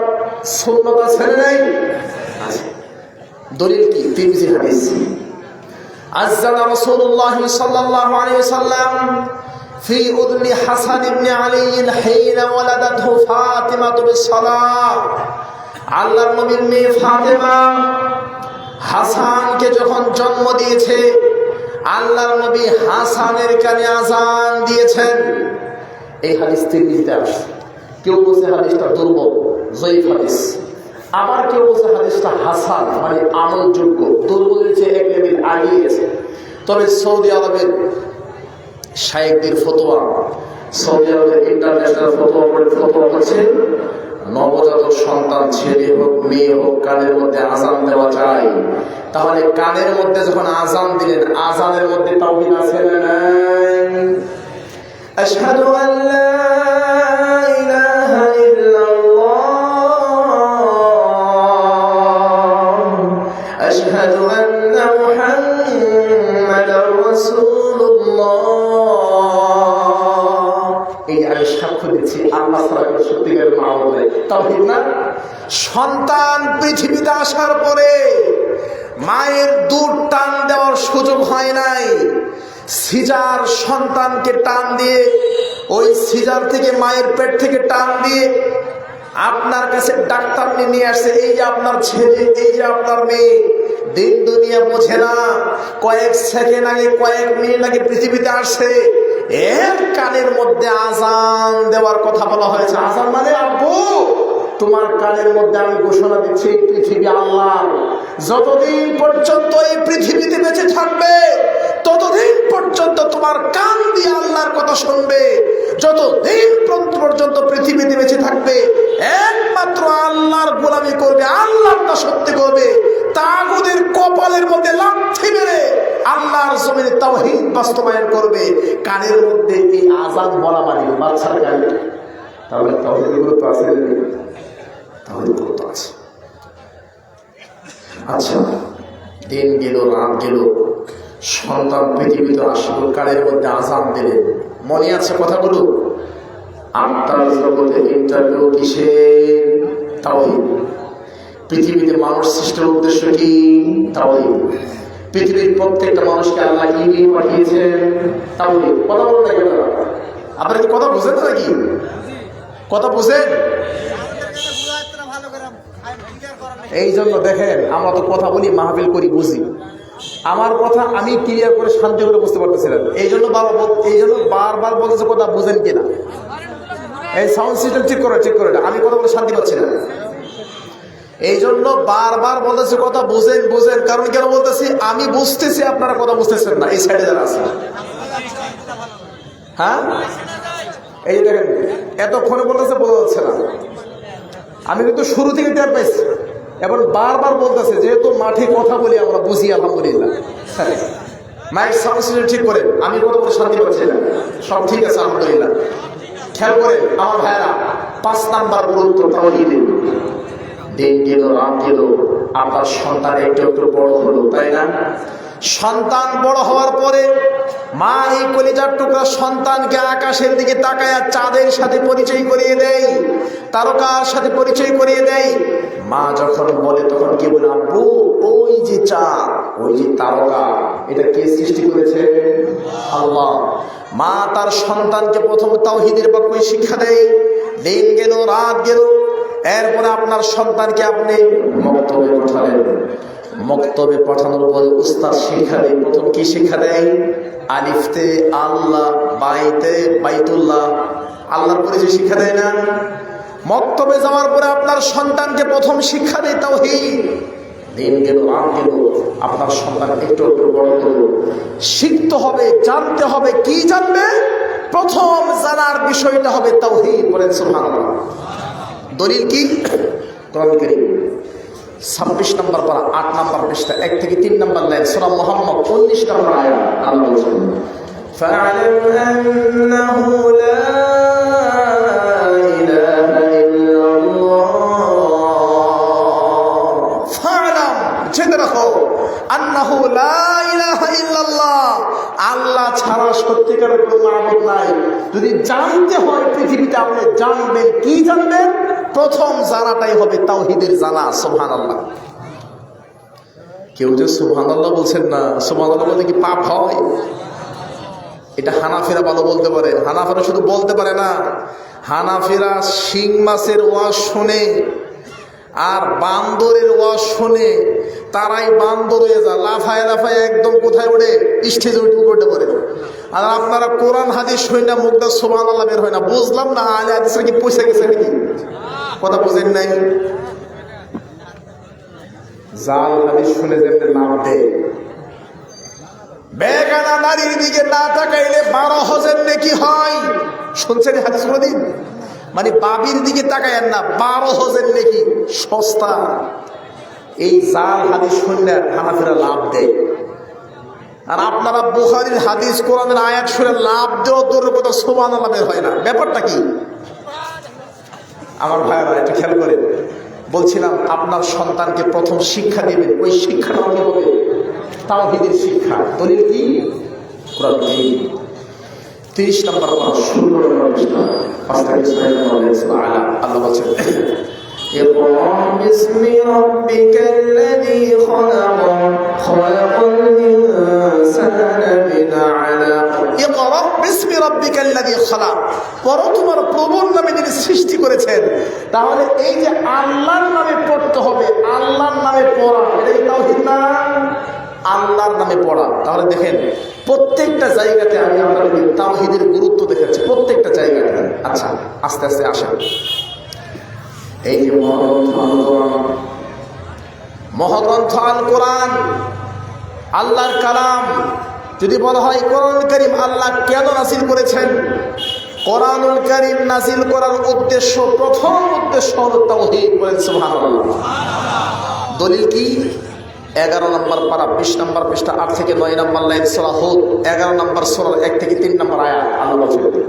সুন্নাত আছে না নাই? আছে। দলিল কি? তিরমিজি হাদিস। আযানা রাসূলুল্লাহ সাল্লাল্লাহু আলাইহি ওয়াসাল্লাম ফি উযনি হাসান ইবনে আলী হিনা ওয়ালাদাতহু ফাতিমা বিস-সালাহ। আল্লাহর নবীর মেয়ে ফাতেমা হাসানকে যখন জন্ম দিয়েছে, আল্লাহর নবী হাসানের কানে আজান দিয়েছেন। এই হাদিস তিরমিজিতে আসে। কেউ বলছে হাদিসটা দুর্বল, যঈফ হাদিস। আবার কেউ বলছে হাদিসটা হাসান, মানে আমলযোগ্য। দুর্বলের চেয়ে এক লেভেল আগিয়ে গেছে। তবে সৌদি আরবের শায়েখদের ফতোয়া, সৌদি আরবের ইন্টারন্যাশনাল ফতোয়া হচ্ছে, নবজাতক সন্তান ছেলে হোক মেয়ে হোক কানের মধ্যে আজান দেওয়া যায়। তাহলে কানের মধ্যে যখন আজান দিলেন, আজানের মধ্যে তাওহীদ আছে না নাই? আশহাদু আল্লা ইলাহা ইল্লাল্লাহ আশহাদু আন্না মুহাম্মাদার রাসূলুল্লাহ। এই আমি সাক্ষ্য দিচ্ছি আল্লাহ ছাড়া সত্যিকারের মাবুদ নাই। তাওহীদ না? সন্তান পৃথিবীতে আসার পরে মায়ের দুধ টান দেওয়ার সুযোগ হয় নাই। সিজার সন্তানকে টান দিয়ে ওই সিজার থেকে, মায়ের পেট থেকে টান দিয়ে আপনার কাছে ডাক্তার নিয়ে আসছে। এই যে আপনার ছেলে, এই যে আপনার মেয়ে, দিন দুনিয়া বোঝে না, কয়েক সেকেন্ড আগে, কয়েক মিনিট আগে পৃথিবীতে আসছে, এর কানের মধ্যে আজান দেওয়ার কথা বলা হয়েছে। আজান মানে আব্বু তোমার কানের মধ্যে আমি ঘোষণা দিচ্ছি, পৃথিবী আল্লাহ। যতদিন পর্যন্ত এই পৃথিবীতে বেঁচে থাকবে ততদিন পর্যন্ত তোমার কান দিয়ে আল্লাহর কথা শুনবে। যতদিন পর্যন্ত পৃথিবীতে বেঁচে থাকবে একমাত্র আল্লাহর গোলামি করবে, আল্লাহটা সত্যি করবে। তাগুদের কপালের মধ্যে লাথি মেরে আল্লাহর জমিনে তাওহীদ বাস্তবায়ন করবে। কানের মধ্যে এই আজান বলা মানে বাচ্চার কানে, তাহলে তাওহীদের গুরুত্ব আছে, তাহলে গুরুত্ব আছে। আচ্ছা, দিন গেল, রাত গেল, সন্তান পৃথিবীতে আসলো, কানের মধ্যে আজান দিলেন। মনে আছে কথাগুলো? আত্মার জগতে ইন্টারভিউ কিসের? তাওহীদ। পৃথিবীতে মানুষ সৃষ্টির উদ্দেশ্য কি? তাওহীদ। পৃথিবীর প্রত্যেকটা মানুষকে আল্লাহ কি দিয়ে পাঠিয়েছেন? তাওহীদ। কথা বলতে গেল আপনারা কি কথা বুঝেন নাকি? কথা বুঝেন? এই জন্য দেখেন, আমরা তো কথা বলি, মাহফিল করি, বুঝি। আমার কথা আমি ক্লিয়ার করে শান্তি করে বুঝতে পারতেছিলাম। এই জন্য বারবার বলতেছে কথা বুঝেন কিনা। এই সাউন্ড সিস্টেম ঠিক করে আমি কথা বলে শান্তি পাচ্ছি না। এই জন্য বারবার বলতেছে কথা বুঝেন। কারণ কেন বলতেছি? আমি বুঝতেছি, আপনারা কথা বুঝতেছেন না। এই সাইডে যারা আছে, হ্যাঁ, এই যে দেখেন, এতক্ষণে বলতেছে বোঝা যাচ্ছে না। আমি কিন্তু শুরু থেকে টের পাইছি। এবার বারবার বলতেছে, যেহেতু মাঠে কথা বলি আমরা, বুঝি, আলহামদুলিল্লাহ। মাইক সাউন্ড সিস্টেম ঠিক করেন, আমি কথা বলে শান্তি পাচ্ছি না। সব ঠিক আছে, আলহামদুলিল্লাহ। খেয়াল করেন আমার ভাইয়েরা, 5 নাম্বার গুরুত্ব তাওহীদের। দিন গেল, রাত গেল, আপনার সন্তান একটু একটু বড় হলো, তাই না? সন্তান বড় হওয়ার পরে মা এই কলিজার টুকরা সন্তানকে আকাশের দিকে তাকায় চাঁদের সাথে পরিচয় করিয়ে দেয়, তারকার সাথে পরিচয় করিয়ে দেয়। মা যখন বলে তখন কি বলে? আব্বু, ওই যে চাঁদ, ওই যে তারকা, এটা কে সৃষ্টি করেছে? আল্লাহ। মা তার সন্তানকে প্রথমে তাওহীদের বাক্য শিক্ষা দেয়। দিন গেল, রাত গেল, এরপরে আপনার সন্তানকে আপনি মক্তবে পাঠালেন। মক্তবে পাঠানোর পরে উস্তাদ শিক্ষা দেয়। প্রথম কি শিক্ষা দেয়? আলিফতে আল্লাহ, বাইতে বাইতুল্লাহ, আল্লাহর পরিচয় শিক্ষা দেয় না? মক্তবে যাওয়ার পরে আপনার সন্তানকে প্রথম শিক্ষা দেয় তাওহীদ। দিন গেল, রাত গেল, আপনার সন্তান একটু একটু বড় হলো, শিখতে হবে, জানতে হবে। কি জানবে? প্রথম জানার বিষয়টা হবে তাওহীদ। বলেন সুবহানাল্লাহ। দলিল কি? কোরআন কারীম 26 নম্বর পারা 8 নম্বর পৃষ্ঠা 1 থেকে 3 নম্বর লাইন, সূরা মুহাম্মদ 19 নম্বর আয়াত। আল্লাহ বলেন, فاعلم أنه لا إله إلا الله। ফা'লাম, জেনে রাখো, আন্নাহু লা ইলাহা ইল্লাল্লাহ, আল্লাহ ছাড়া সত্যিকারের কোনো মাবুদ নাই। যদি জানতে হয় পৃথিবীতে, আপনি জানবেন। কি জানবেন? প্রথম জানাটাই হবে তাওহীদের জানা। সুবহানাল্লাহ। কেউ যে সুবহানাল্লাহ বলছেন না, সুবহানাল্লাহ বলতে কি পাপ হয়? এটা হানাফিরা ভালো বলতে পারে। হানাফিরা শুধু বলতে পারে না, হানাফিরা শিং মাছের ওয়াজ শোনে আর বান্দরের ওয়াজ শোনে, তারাই বান্দর হয়ে যায়, লাফায় লাফায় একদম কোথায় ওঠে? স্টেজে উঠে করতে পারে। আর আপনারা কোরআন হাদিস শুনে না, মুখটা সুবহানাল্লাহ বের হয় না। বুঝলাম না, আলে হাদিসের কি পয়সা গেছে নাকি? কথা বুঝেন নাই? জাল হাদিস শুনে যেতে নাম দেয়। বেগানা নারীর দিকে না তাকাইলে 12 হজের নেকি হয়। শুনছেন হাদিস কোনদিন? মানে বাবির দিকে তাকায়েন না, 12 হজের নেকি সস্তা। এই জাল হাদিস শুনলে হানাফিরা লাভ দেয়। আর আপনারা বুখারীর হাদিস, কোরআনের আয়াত শুনে লাভ দেওয়া দূরের কথা, সুবহানাল্লাহ বের হয় না। ব্যাপারটা কি? আমার ভাইয়েরা এটা খেয়াল করেন। বলছিলাম আপনার সন্তানকে প্রথম শিক্ষা দেবেন, ওই শিক্ষাটা কি হবে? তাওহীদের শিক্ষা। দলিল কি? কোরআন কারীম 30 নম্বর পারা 16 নম্বর পৃষ্ঠা 5 থেকে 6 নম্বর আয়াত। আল্লাহ বলেন, اقرأ باسم ربك الذي خلق خلق الإنسان من علق। اقرأ বিসমি রাব্বিকাল্লাযী খালাক, পড়ো তোমার প্রভুর নামে যিনি সৃষ্টি করেছেন। তাহলে এই যে আল্লাহর নামে পড়তে হবে, আল্লাহর নামে পড়া, এটাই তাওহীদ না? আল্লাহর নামে পড়া। তাহলে দেখেন প্রত্যেকটা জায়গাতে আমি আপনাদের তাওহীদের গুরুত্ব দেখেছি, প্রত্যেকটা জায়গাতে। আচ্ছা আস্তে আস্তে আসেন, এই যে মহাগ্রন্থ আল কোরআন, আল্লাহর কালাম, যদি বলা হয় কোরআনুল কারীম আল্লাহ কেন নাযিল করেছেন, কোরআনুল কারীম নাযিল করার উদ্দেশ্য, প্রথম উদ্দেশ্য হলো তাওহীদ। বলেন সুবহানাল্লাহ। দলিল কি? 11 নম্বর পারা 20 নম্বর পৃষ্ঠা 8 থেকে 9 নম্বর লাইন সূরা হুদ 11 নম্বর সূরার 1 থেকে 3 নম্বর আয়াত। আল্লাহ বলেন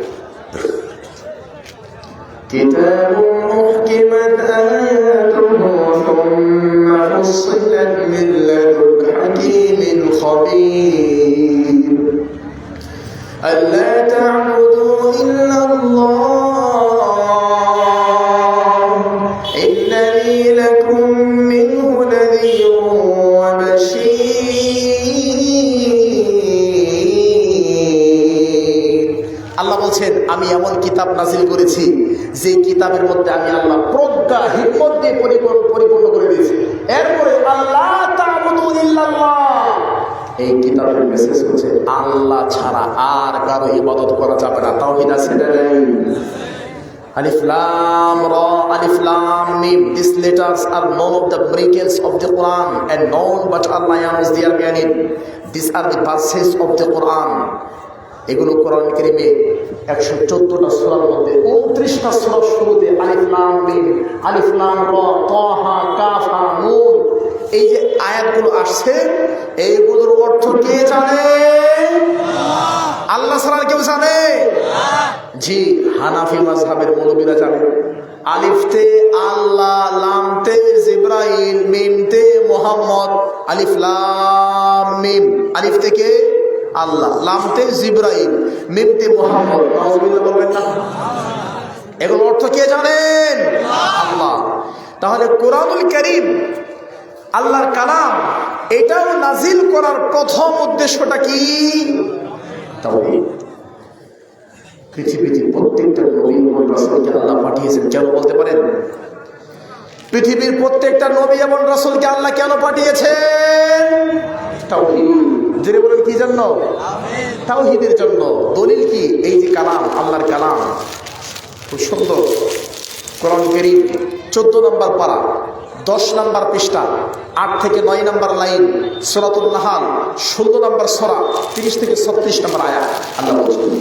কিতাবুন মুহকিমাত আয়াতুহু সুম্মা ফুssilat মিন লাদুন হাকীমিন খাবীর আল্লা তা'বুদু ইল্লাল্লাহ ইন্নানী লাকুম মিনহু নাযীরুন ওয়া বাশীর। আল্লাহ বলছেন আমি এমন কিতাব নাযিল করেছি যে কিতাবের মধ্যে আমি আল্লাহ প্রজ্ঞা হিকমত দিয়ে পরিপূর্ণ করে দিয়েছি। এরপরে আল্লাহ তা'বুদু ইল্লাল্লাহ, এই কিতাবের মেসেজ হচ্ছে আল্লাহ ছাড়া আর কারো ইবাদত করা যাবে না। তাওহীদ আছে না নাই? Alif Lam Ra, Alif Lam Mim. These letters are none of the miracles of the Quran and none but Allah knows their meaning. These are the verses of the Quran. এগুলো কোরআন কারীমে 114টা সূরার মধ্যে 29টা সূরার শুরুতে আলিফ লাম মিম, আলিফ লাম রা, তাহা, কাফ, হা, নুন, এই যে আয়াতগুলো আসছে, এইগুলোর অর্থ কে জানে? আল্লাহ ছাড়া কেউ জানে? জি, হানাফি মাযহাবের মৌলবীরা জানে। আলিফতে আল্লাহ, লামতে জিবরাইল, মিমতে মুহাম্মদ। আলিফ লাম মিম, আলিফ থেকে আল্লাহ, লামতে জিবরাইল, মিমতে মুহাম্মদ। নাউযুবিল্লাহ বলবেন না? এগুলোর অর্থ কে জানেন? আল্লাহ। তাহলে কোরআনুল কারীম আল্লাহর কালাম, এটাও নাযিল করার প্রথম উদ্দেশ্যটা কি? তাওহীদ। পৃথিবীতে প্রত্যেকটা নবী এবং রাসূলকে আল্লাহ পাঠিয়েছেন কেন বলতে পারেন? পৃথিবীর প্রত্যেকটা নবী এবং রাসূলকে আল্লাহ কেন পাঠিয়েছেন? তাওহীদ। জেনে বলেন কি জন্য? তাওহীদের জন্য। দলিল কি? এই যে কালাম, আল্লাহর কালাম, খুব সুন্দর। কোরআন কারীম 14 নম্বর পারা 10 নম্বর পৃষ্ঠা 8 থেকে 9 নম্বর লাইন, সূরাতুন নাহাল 16 নম্বর সূরা 30 থেকে 36 নম্বর আয়াত। আল্লাহ বলেন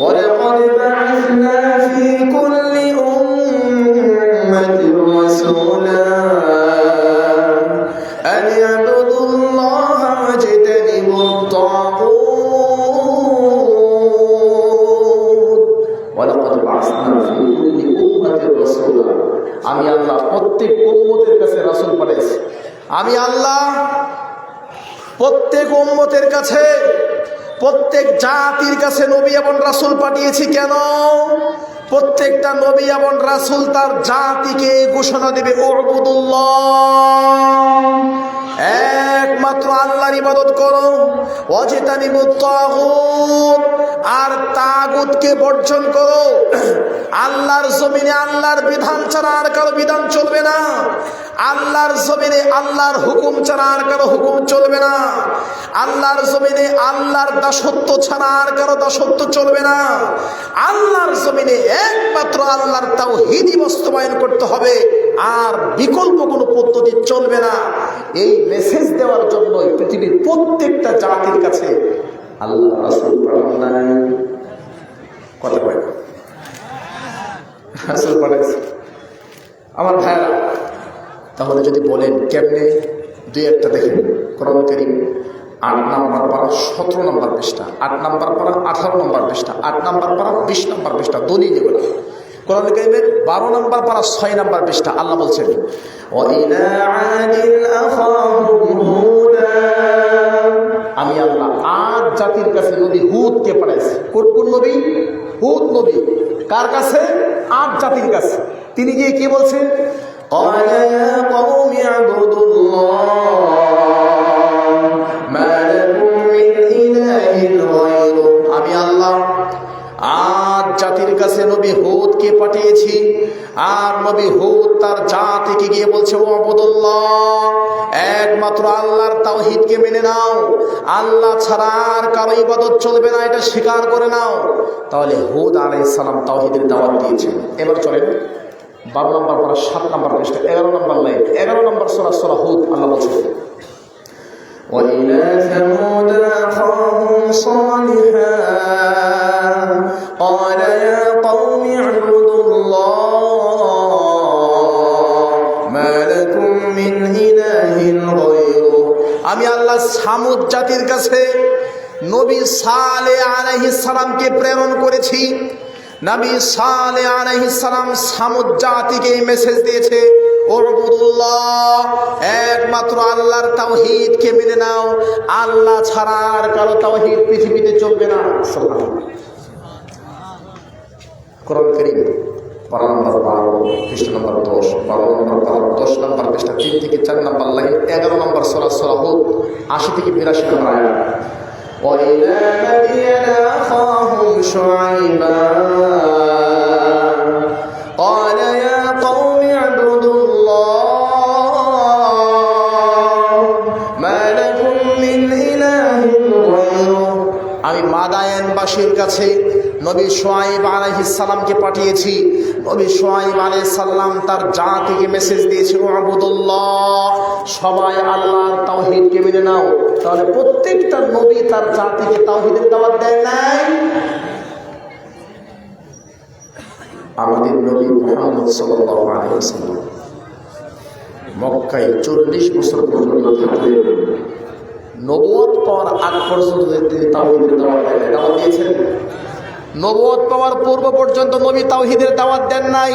ولقد بعثنا في كل أمة رسولا أن اعبدوا الله واجتنبوا الطاغوت ولقد بعثنا في كل أمة رسولا। আমি আল্লাহ প্রত্যেক উম্মতের কাছে রাসূল পাঠিয়েছি। আমি আল্লাহ প্রত্যেক উম্মতের কাছে, প্রত্যেক জাতির কাছে নবী এবং রাসূল পাঠিয়েছি। কেন? প্রত্যেকটা নবী এবং রাসূল তার জাতিকে ঘোষণা দেবে উবুদুল্লাহ, একমাত্র আল্লাহর ইবাদত করো, ওয়াজতানিবুত তাগুত, আর তাগুতকে বর্জন করো। আল্লাহর জমিনে আল্লাহর বিধান ছাড়া আর কারো বিধান চলবে না। আল্লাহর জমিনে আল্লাহর হুকুম ছাড়া আর কারো হুকুম চলবে না। আল্লাহর জমিনে আল্লাহর দাসত্ব ছাড়া আর কারো দাসত্ব চলবে না। আল্লাহর জমিনে একমাত্র আল্লাহর তাওহীদই বাস্তবায়ন করতে হবে, আর বিকল্প কোনো পদ্ধতি চলবে না। এই মেসেজ দেওয়ার জন্য পৃথিবীর প্রত্যেকটা জাতির কাছে আল্লাহ রাসূল পাঠালেন। কথা কয় না? রাসূল পাঠালেন। আমার ভাইরা, তাহলে যদি বলেন কেমনে, দুই একটা দেখেন। কোরআন কারীম 8 নম্বর পারা 17 নম্বর পৃষ্ঠা, 8 নম্বর পারা 18 নম্বর পৃষ্ঠা, 8 নম্বর পারা 20 নম্বর পৃষ্ঠা, দলিল এগুলো। কোরআন কারীমের 12 নম্বর পারা 6 নম্বর পৃষ্ঠা। আল্লাহ বলছেন وَإِلَى عَادٍ أَخَاهُمْ هُودًا। আমি আল্লাহ আদ জাতির কাছে নবী হুদকে পাঠাইছি। কোন নবী? হুদ নবী। কার কাছে? আদ জাতির কাছে। তিনি গিয়ে কি বলছেন? قَالَ يَا قَوْمِ اعْبُدُوا اللَّهَ مَا لَكُم مِّنْ إِلَٰهٍ غَيْرُهُ। আমি আদ জাতির কাছে নবী হুদকে পাঠিয়েছি, আর নবী হুদ তার জাতিকে গিয়ে বলছে ও আবুদুল্লাহ, একমাত্র আল্লাহর তাওহীদকে মেনে নাও, আল্লাহ ছাড়া আর কারো ইবাদত চলবে না, এটা স্বীকার করে নাও। তাহলে হুদ আলাইহিস সালাম তাওহীদের দাওয়াত দিয়েছেন। এবার চলেন 12 নম্বর পারা 7 নম্বর পৃষ্ঠা 11 নম্বর লাইন 11 নম্বর সূরা হুদ। আল্লাহ বলছেন وإلى ثمود أخاهم صالحا قال يا قوم اعبدوا الله ما لكم من إله غيره। আমি আল্লাহ সামুদ জাতির কাছে নবী সালেহ আলাইহিস সালামকে প্রেরণ করেছি। নবী সালেহ আলাইহিস সালাম সামুদ জাতিকে মেসেজ দিয়েছে, উবুদুল্লাহ, একমাত্র আল্লাহর তাওহীদকে মেনে নাও, আল্লাহ ছাড়া আর কারো তাওহীদ পৃথিবীতে চলবে না। সুবহানাল্লাহ। কোরআন কারীম পারা নম্বর 12 পৃষ্ঠা নম্বর 10, 12 নম্বর পারা 10 নম্বর পৃষ্ঠা 3 থেকে 4 নম্বর লাইন 11 নম্বর সূরা হুদ 80 থেকে 82 নম্বর আয়াত। وإلى مدين أخاهم شعيبا قال يا قوم اعبدوا الله ما لكم من إله غيره। আমি মাদায়েনবাসীর কাছে নবী শুআয়ব আলাইহিস সালামকে পাঠিয়েছি। নবী শুআয়ব আলাইহিস সালাম তার জাতিকে মেসেজ দিয়েছে উবুদুল্লাহ, সবাই আল্লাহর তাওহীদকে মেনে নাও। তাহলে প্রত্যেকটা নবী তার জাতিকে তাওহীদের দাওয়াত দেয় নাই? আমাদের নবী মুহাম্মদ সাল্লাল্লাহু আলাইহি ওয়াসাল্লাম মক্কায় 40 বছর পর্যন্ত থাকলেন। নবুয়ত পাওয়ার আগ পর্যন্ত তিনি তাওহীদের দাওয়াত দিয়েছেন। নবুয়ত পাওয়ার পূর্ব পর্যন্ত নবী তাওহীদের দাওয়াত দেন নাই।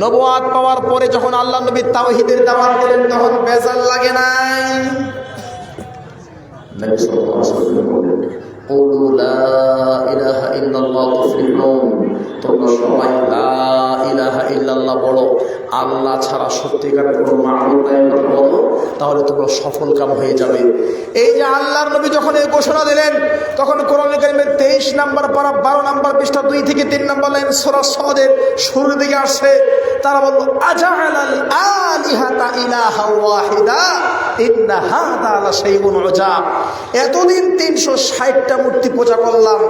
নবুয়ত পাওয়ার পরে যখন আল্লাহ নবী তাওহীদের দাওয়াত দিলেন তখন বেজাল লাগে নাই। নবী সাল্লাল্লাহু আলাইহি ওয়াসাল্লাম বলেন, কুলু লা ইলাহা ইল্লাল্লাহ তুফলিহুন, তোমরা সবাই লা ইলাহা ইল্লাল্লাহ বলো, আল্লাহ ছাড়া সত্যিকারের কোনো মাবুদ নাই বলো, তাহলে তোমরা সফল কাম হয়ে যাবে। এই যে আল্লাহর নবী যখন এই ঘোষণা দিলেন তখন কোরআন কারীমের 23 নম্বর পারা 12 নম্বর পৃষ্ঠা 2 থেকে 3 নম্বর লাইন সূরা সাদের শুরুর দিকে আসছে। তারা বলল আজআলাল আলিহাতা ইলাহা ওয়াহিদা ইন্না হাযা লাশাইউন উজাব। এতদিন 360টা মূর্তি পূজা করলাম,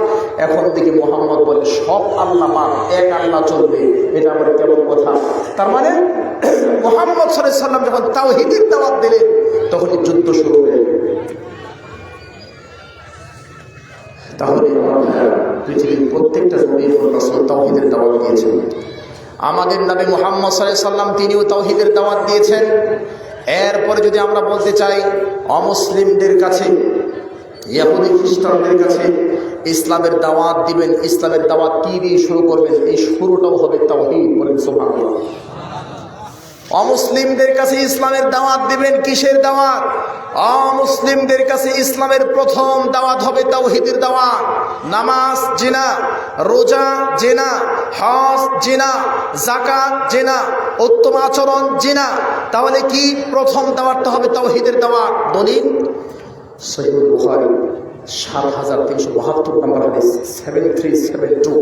এখন থেকে মুহাম্মদ বলে সব আল্লাহ বাদ, এক আল্লাহ চলবে। এটা আমার কেমন কথা? তার মানে মুহাম্মদ সাল্লাল্লাহু আলাইহি সাল্লাম যখন তাওহীদের দাওয়াত দিলেন তখনই যুদ্ধ শুরু হয়ে গেল। তাহলে পৃথিবীর প্রত্যেকটা নবীর রাসূল তাওহীদের দাওয়াত দিয়েছেন। আমাদের নবী মুহাম্মদ সাল্লাল্লাহু আলাইহি সাল্লাম তিনিও তাওহীদের দাওয়াত দিয়েছেন। এরপরে যদি আমরা বলতে চাই অমুসলিমদের কাছে, ইহুদি খ্রিস্টানদের কাছে ইসলামের দাওয়াত দিবেন, ইসলামের দাওয়াত কি দিয়ে শুরু করবেন? এই শুরুটাও হবে তাওহীদ। বলেন সুবহানাল্লাহ। অমুসলিমদের কাছে ইসলামের দাওয়াত দিবেন, কিসের দাওয়াত? অমুসলিমদের কাছে ইসলামের প্রথম দাওয়াত হবে তাওহীদের দাওয়াত। নামাজ জিনা, রোজা জিনা, হজ জিনা, যাকাত জিনা, উত্তম আচরণ জিনা। তাহলে কি প্রথম দাওয়াতটা হবে তাওহীদের দাওয়াত। দলিল সহিহ বুখারী 7372 নম্বর হাদিস, 7372,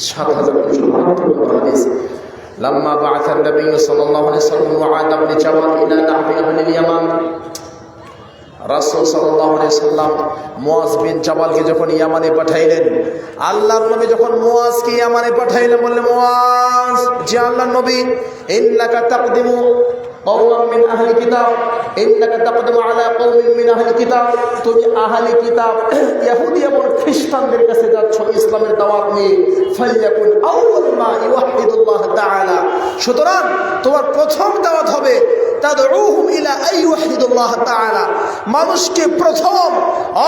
7372 নম্বর হাদিস। لما بعث النبي صلى الله عليه وسلم معاذ بن جبل الى نحو اهل اليمن, রাসূল সাল্লাল্লাহু আলাইহি সাল্লাম মুয়াজ বিন জাবালকে যখন ইয়ামানে পাঠাইলেন, আল্লাহর নবী যখন মুয়াজকে ইয়ামানে পাঠাইলেন, বললেন মুয়াজ, যে আল্লাহর নবী, ইন্নাকা তাকদিমু কওমান মিন আহলি কিতাব, ইন্নাকা তাকদিমু আলা কওমিন মিন আহলি কিতাব, তুমি আহলি কিতাব ইহুদি এবং খ্রিস্টানদের কাছে যাচ্ছ ইসলামের দাওয়াত নিয়ে। ফালিয়াকুন আউয়াল মা ইউহিদুল্লাহ তাআলা, সুতরাং তোমার প্রথম দাওয়াত হবে তাদউহুম ইলা আইয়ুহিদুল্লাহ তাআলা, মানুষকে প্রথম,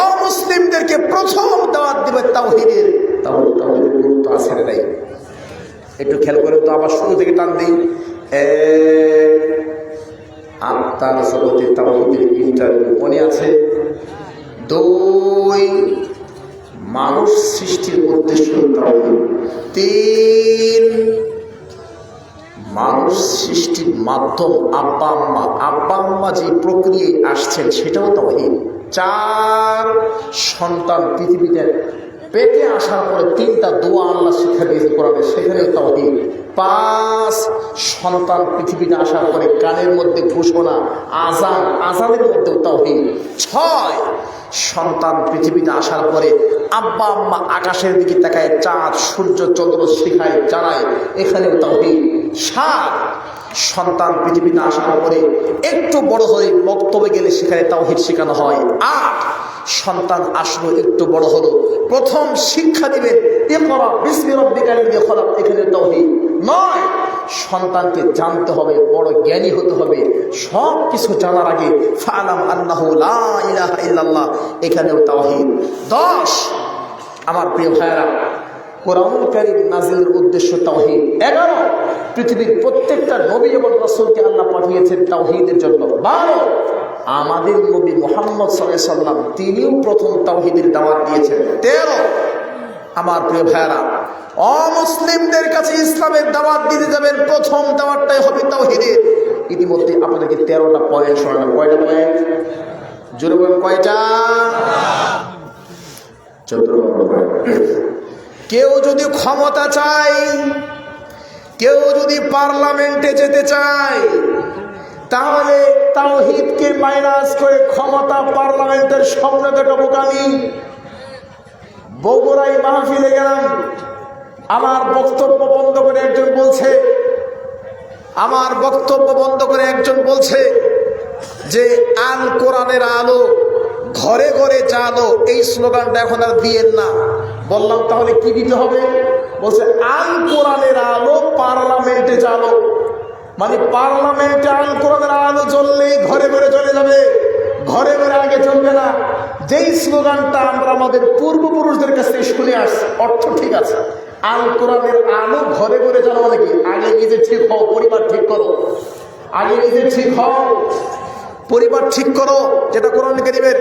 অমুসলিমদেরকে প্রথম দাওয়াত দিবে তাওহীদের। তাওহীদের গুরুত্ব আছে না নাই? একটু খেয়াল করেন তো, আবার শুরু থেকে টান দিই। আত্মার জগতে তাওহীদের ইন্টারভিউ মনে আছে? 2, মানুষ সৃষ্টির উদ্দেশ্য তাওহীদ। 3, মানুষ সৃষ্টির মাধ্যম আব্বা আম্মা যে প্রক্রিয়ায় আসছেন সেটাও তাওহীদ। 4, সন্তান পৃথিবীতে পেটে আসার পরে 3টা দোয়া আল্লাহ শিক্ষা দিয়েছে কোরআনে, সেখানে তাওহীদ। 5 সন্তান পৃথিবীতে আসার পরে কানের মধ্যে ঘোষণা, আজান, আজানের মধ্যেও তাওহীদ। 6 সন্তান পৃথিবীতে আসার পরে আব্বা আম্মা আকাশের দিকে তাকায়, চাঁদ সূর্য চন্দ্র শিখায় জানায়, এখানেও তাওহীদ। 7 সন্তান পৃথিবীতে আসার পরে একটু বড় হয়ে বক্তব্যে গেলে সেখানে তাওহীদ শেখানো হয়। 8 সন্তান আসলো, একটু বড় হলো, প্রথম শিক্ষা দিবেন ইকরা বিসমি রাব্বিকাল্লাযী খলাক, এখানে তাওহীদ। 9 সন্তানকে জানতে হবে, বড় জ্ঞানী হতে হবে, সব কিছু জানার আগে ফালাম আন্নাহু লা ইলাহা ইল্লাল্লাহ, এখানেও তাওহীদ। 10 আমার প্রিয় ভাইরা, কোরআনুল কারীম নাজিলের উদ্দেশ্য তাওহীদ। 11 পৃথিবীর প্রত্যেকটা নবী এবং রাসূলকে আল্লাহ পাঠিয়েছেন তাওহীদের জন্য। 12 আমাদের নবী মুহাম্মদ সাল্লাল্লাহু আলাইহি সাল্লাম তিনিও প্রথম তাওহীদের দাওয়াত দিয়েছেন। 13 আমার প্রিয় ভাইরা, অমুসলিমদের কাছে ইসলামের দাওয়াত দিতে যাবেন, প্রথম দাওয়াতটাই হবে তাওহীদের। ইতিমধ্যে আপনাদেরকে 13টা পয়েন্ট শোনালাম। কয়টা পয়েন্ট? জোরে বলেন কয়টা? 14 নম্বর পয়েন্ট। কেউ যদি ক্ষমতা চায়, কেউ যদি পার্লামেন্টে যেতে চায়, তাহলে তাওহীদকে মাইনাস করে ক্ষমতা পার্লামেন্টের সামনে দেখা বোকামি। বগুড়ায় মাহফিলে গেলাম, আমার বক্তব্য বন্ধ করে একজন বলছে যে আল কোরআনের আলো ঘরে ঘরে জানো, এই স্লোগানটা এখন আর দিয়েন না। বললাম তাহলে কি দিতে হবে? বলছে আল কোরআনের আলো পার্লামেন্টে জানো, মানে পার্লামেন্টে আল কোরআনের আলো জ্বললেই ঘরে ঘরে চলে যাবে, ঘরে ঘরে আগে চলবে না। যেই স্লোগানটা আমরা আমাদের পূর্বপুরুষদের কাছ থেকে শুনে আসছি, অর্থ ঠিক আছে, আল কোরআনের আলো ঘরে ঘরে জ্বালা মানে কি? আগে নিজে ঠিক হও, পরিবার ঠিক করো, আগে নিজে ঠিক হও, পরিবার ঠিক করো। যেটা কোরআন কারীমের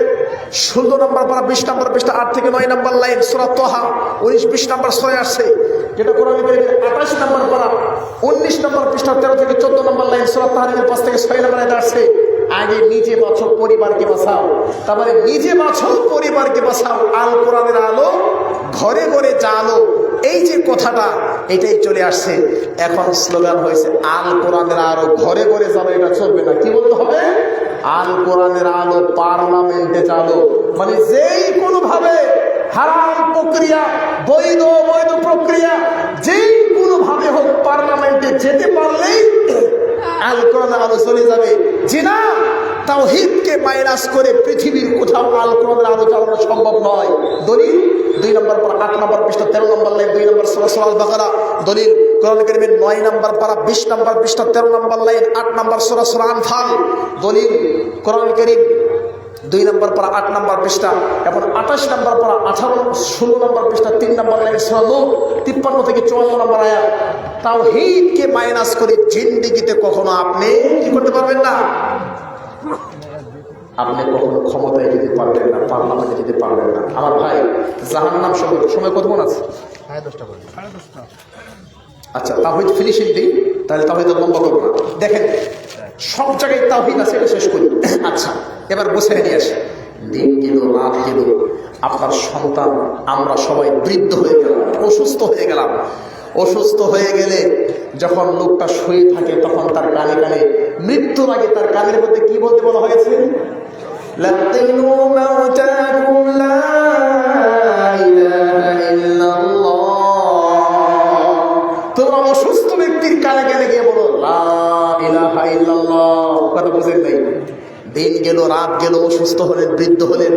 16 নম্বর পারা 20 নম্বর পৃষ্ঠা 8 থেকে 9 নম্বর লাইন সূরা তাহা 19-20 নম্বর সূরা আসছে। যেটা কোরআন কারীমের 28 নম্বর পারা 19 নম্বর পৃষ্ঠা 13 থেকে 14 নম্বর লাইন সূরা তাহরিমের 5 থেকে 6 নম্বর আয়াত আসছে। আগে নিজে বাঁচো, পরিবারকে বাঁচাও। তারপরে নিজে বাঁচো, পরিবারকে বাঁচাও, আল কোরআনের আলো ঘরে ঘরে জ্বালো। এই যে কথাটা, এটাই চলে আসছে। এখন স্লোগান হয়েছে আল কোরআনের আলো ঘরে ঘরে জ্বালো, এটা চলবে না। কি বলতে হবে? আল কোরআনের আলো পার্লামেন্টে জ্বালো, মানে যেই কোনো ভাবে হারাম প্রক্রিয়া, বৈধ বৈধ প্রক্রিয়া, যেই কোনো ভাবে হোক পার্লামেন্টে যেতে পারলেই আল কোরআনের আলো চলে যাবে। জিনা তাওহীদকে মাইনাস করে পৃথিবীর কোথাও আল কোরআনের আলো চালানো সম্ভব নয়। দলিল 2 নম্বর পারা 8 নম্বর পৃষ্ঠা 13 নম্বর লাইন 2 নম্বর সূরা আল বাকারা। দলিল কোরআন কারীমের 9 নম্বর পারা 20 নম্বর পৃষ্ঠা 13 নম্বর লাইন 8 নম্বর সূরা আনফাল। দলিল কোরআন কারীম 2 নম্বর পারা 8 নম্বর পৃষ্ঠা এবং 28 নম্বর পারা 16 নম্বর পৃষ্ঠা 3 নম্বর লাইন সূরা নূর 53 থেকে 54 নম্বর আয়াত। তাওহীদকে মাইনাস করে জিন্দেগিতে কখনো আপনি কি করতে পারবেন না, আপনি কখনো ক্ষমতায় যেতে পারবেন না, পার্লামেন্টে যেতে পারবেন না। আমার ভাই, জাহান্নাম সময় কতক্ষণ আছে? 10:30। আচ্ছা, তাওহীদ ফিনিশিং দিই, তাহলে তাওহীদ লম্বা করবো না। দেখেন সব জায়গায় তাওহীদ আছে, এটা শেষ করি। আচ্ছা, এবার বসে নিয়ে আসি। দিন গেল, রাত গেল, আপনার সন্তান, আমরা সবাই বৃদ্ধ হয়ে গেলাম, অসুস্থ হয়ে গেলাম। অসুস্থ হয়ে গেলে যখন লোকটা শুয়ে থাকে, তখন তার কানে কানে, মৃত্যুর আগে তার কানের মধ্যে কি বলতে বলা হয়েছে? লাতিনু মাউতাকুম লা ইলাহা ইল্লাল্লাহ। তোমরা অসুস্থ ব্যক্তির কানে কানে গিয়ে বলো লা ইলাহা ইল্লাল্লাহ। কথা বুঝেন নাই? দিন গেল, রাত গেল, অসুস্থ হলেন, বৃদ্ধ হলেন,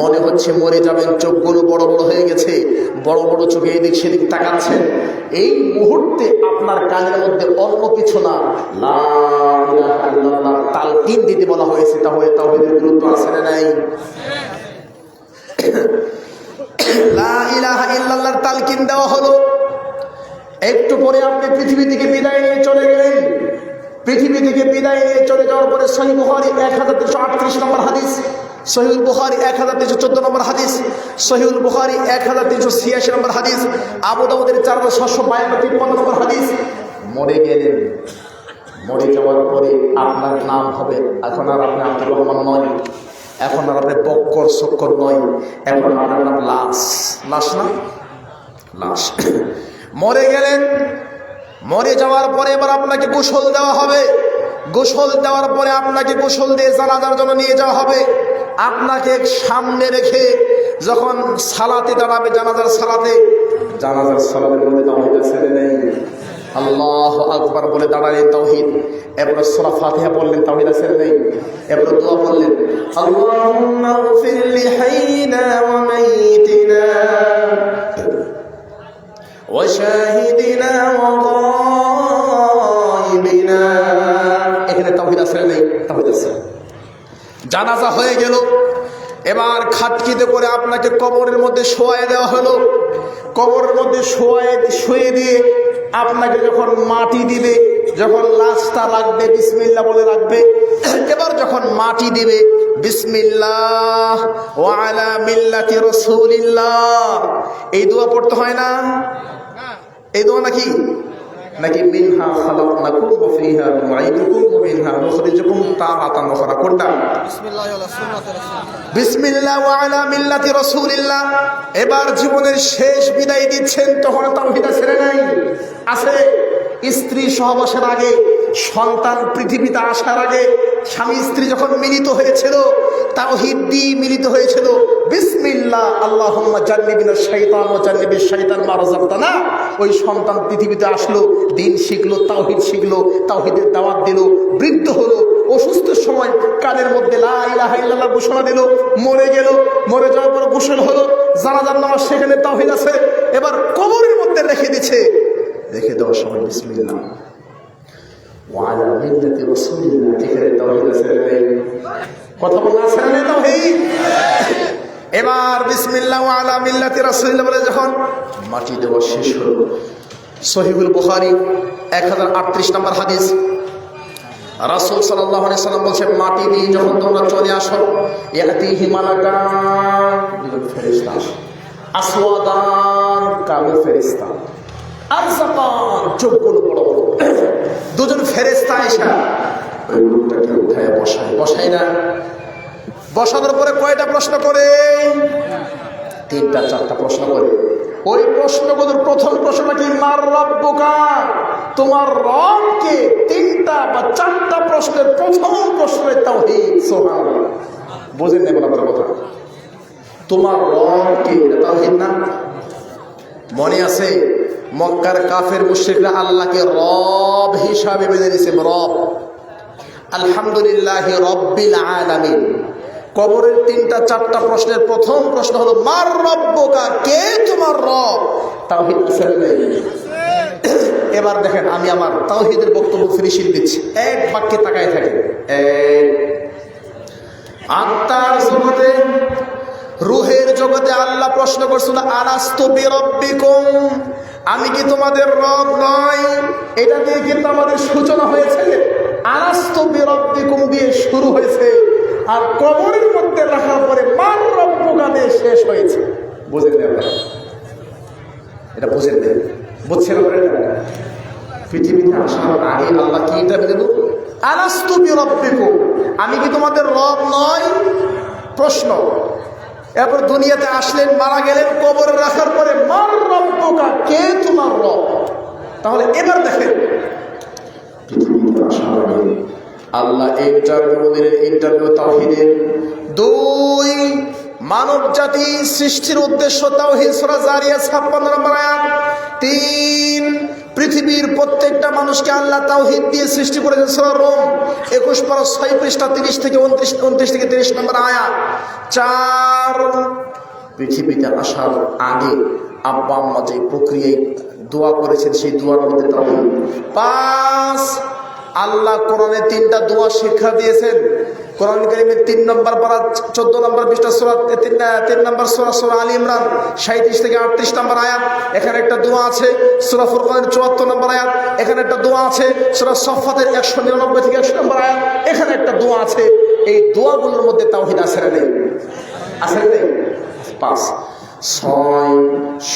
মনে হচ্ছে মরে যাবেন, চোখগুলো বড় বড় হয়ে গেছে, বড় বড় চোখে এদিক সেদিক তাকাচ্ছেন। এই মুহূর্তে আপনার কানের মধ্যে অন্য কিছু না, লা ইলাহা ইল্লাল্লাহ তালকিন দিতে বলা হয়েছে। তাহলে তাওহীদের গুরুত্ব আছে না নাই? লা ইলাহা ইল্লাল্লাহর তালকিন দেওয়া হলো। একটু পরে আপনি পৃথিবী থেকে বিদায় নিয়ে চলে গেলেন। পৃথিবী থেকে বিদায় নিয়ে চলে যাওয়ার পরে সহিহ বুখারী 1338 নম্বর হাদিস, সহিহ বুখারী 1314 নম্বর হাদিস, সহিহ বুখারী 1386 নম্বর হাদিস, আবু দাউদের 4752 নম্বর হাদিস। মরে গেলেন, মরে যাওয়ার পরে আপনার নাম হবে, এখন আর আপনি আব্দুর রহমান নয়, এখন আর আপনি বক্কর সক্কর নয়, এখন আপনার নাম লাশ। লাশ না, লাশ। মরে গেলেন, মরে যাওয়ার পরে এবার আপনাকে গোসল দেওয়া হবে। গোসল দেওয়ার পরে আপনাকে গোসল দিয়ে জানাজার জন্য নিয়ে যাওয়া হবে। আপনাকে সামনে রেখে যখন সালাতে দাঁড়াবে, জানাজার সালাতে, জানাজার সালাতের মধ্যে তাওহীদ ছেড়ে নেই, আল্লাহু আকবার বলে দাঁড়ালেন তাওহীদ, এরপর সূরা ফাতিহা বললেন, তাওহীদ ছেড়ে নেই, এরপর দোয়া বললেন, আল্লাহুম্মা গফির লি হাইয়িনা ওয়া মাইয়িতিনা ওয়া শাহিদিনা ওয়া গায়িবিনা। এখানে তাওহীদ ছেড়ে নেই, তাওহীদ আছে। জানাজা হয়ে গেল, এবার খাটকিতে করে আপনাকে কবরের মধ্যে শোয়ায় দেওয়া হলো। কবরের মধ্যে শুয়ে দিয়ে আপনাকে যখন মাটি দিবে, যখন লাশটা রাখবে বিসমিল্লাহ বলে রাখবে। এবার যখন মাটি দিবে, বিসমিল্লাহ ওয়া আলা মিল্লাতি রাসূলিল্লাহ, এই দোয়া পড়তে হয় না? এই দোয়া নাকি নাকি মিনহা খালাকনাকুম ওয়া ফিহা নুঈদুকুম ওয়া মিনহা নুখরিজুকুম তারাতান উখরা। কোনটা? বিসমিল্লাহ ওয়া আলা মিল্লাতি রাসূলিল্লাহ। এবার জীবনের শেষ বিদায় দিচ্ছেন, তখন তাওহীদ ছেড়ে নাই, আছে। স্ত্রী সহবাসের আগে, সন্তান পৃথিবীতে আসার আগে, স্বামী স্ত্রী যখন মিলিত হয়েছিল, তাওহীদ দিয়ে মিলিত হয়েছিল, বিসমিল্লাহ আল্লাহুম্মা জান্নিবিনা শাইতান ওয়া জান্নিবিশ শাইতান মা রাযাকতানা। ওই সন্তান পৃথিবীতে আসলো, দিন শিখলো, তাওহীদ শিখলো, তাওহীদের দাওয়াত দিল, বৃদ্ধ হলো, অসুস্থের সময় কানের মধ্যে লা ইলাহা ইল্লাল্লাহ ঘোষণা দিল, মরে গেল, মরে যাওয়ার পর গোসল হলো, জানাজার নামাজ, সেখানে তাওহীদ আছে। এবার কবরের মধ্যে রেখে দিচ্ছে, রেখে দেওয়ার সময় বিসমিল্লাহ ওয়া আলা মিল্লাতি রাসূলিল্লাহ, এখানে তাওহীদ আছে। কথা বলা আছে না তাওহীদ? এবার বিসমিল্লাহ ওয়া আলা মিল্লাতি রাসূলিল্লাহ বলে যখন মাটি দেওয়া শেষ হলো, সহিহুল বুখারী 1038 নম্বর হাদিস, রাসূল সাল্লাল্লাহু আলাইহি সাল্লাম বলেছেন, মাটি দিয়ে যখন তোমরা চলে আসো, ইয়াতিহি মালাকান, দুজন ফেরেশতা, আসওয়াদান, কালো ফেরেশতা, আরজাকান, চোখগুলো বড় বড়, দুজন ফেরেশতা এসে ওই লোকটাকে উঠায় বসায় না? বসানোর পরে কয়টা প্রশ্ন করে? 3-4টা প্রশ্ন করে। ওই প্রশ্নগুলোর প্রথম প্রশ্নটা কি? মার রাব্বুকা, তোমার রব কে? 3টা বা 4টা প্রশ্নের প্রথম প্রশ্নে তাওহীদ। সুবহানাল্লাহ, বুঝেন না বলার কথা? তোমার রব কে, এটা তাওহীদ না? মনে আছে মক্কার কাফের মুশরিকরা আল্লাহকে রব হিসাবে মেনে নিয়েছে, রব। আলহামদুলিল্লাহি রব্বিল আলামিন। কবরের 3-4টা প্রশ্নের প্রথম প্রশ্ন হলো মার রব্বুকা, কে তোমার রব? তাওহীদ ছেড়ে নেই। এবার দেখেন, আমি আমার তাওহীদের বক্তব্য ফিনিশিং দিচ্ছি, এক বাক্যে তাকায় থাকেন। আত্মার জগতে, রূহের জগতে আল্লাহ প্রশ্ন করছিল, আলাস্তু বিরাব্বিকুম, আমি কি তোমাদের রব নয়? এটা দিয়ে কিন্তু আমাদের সূচনা হয়েছে, আলাস্তু বিরাব্বিকুম দিয়ে শুরু হয়েছে, আর কবরের মধ্যে রাখার পরে মান রব্বুকা দিয়ে শেষ হয়েছে। বুঝেন না আপনারা? এটা বুঝেন না? বুঝছেন আপনারা? পৃথিবীতে আসার আগে আল্লাহ কি এটা বলে দিল, আলাস্তু বিরাব্বিকুম, আমি কি তোমাদের রব নয়? প্রশ্ন। এরপর দুনিয়াতে আসলেন, মারা গেলেন, কবরে রাখার পরে মান রব্বুকা, কে তোমার রব? তাহলে এবার দেখেন, পৃথিবীতে আসার আগে আল্লাহ ইন্টারভিউ দিলেন, ইন্টারভিউ তাওহীদের। 2, মানব জাতি সৃষ্টির উদ্দেশ্য তাওহীদ, সূরা জারিয়াত 56 নম্বর আয়াত। 3, পৃথিবীর প্রত্যেকটা মানুষকে আল্লাহ তাওহীদ দিয়ে সৃষ্টি করেছেন, সূরা রুম 21-6 পৃষ্ঠা 30 থেকে 29 থেকে 30 নম্বর আয়াত। 4, পৃথিবীতে আসার আগে আব্বা আম্মা যে প্রক্রিয়ায় দোয়া করেছেন, সেই দোয়ার মধ্যে তাওহীদ। 5, আল্লাহ কোরআনে 3টা দোয়া শিক্ষা দিয়েছেন। কোরআন কারীমের 3 নম্বর পারা 14 নম্বর পৃষ্ঠা সূরা 3 নম্বর সূরা আলী ইমরান 37 থেকে 38 নম্বর আয়াত। এখানে একটা দোয়া আছে সূরা ফুরকানের 74 নম্বর আয়াত। এখানে একটা দোয়া আছে সূরা সফফাতের 199 থেকে 100 নম্বর আয়াত। এখানে একটা দোয়া আছে। এই দোয়াগুলোর মধ্যে তাওহীদ আছে না নেই? আছে না নেই? 5, ছয়,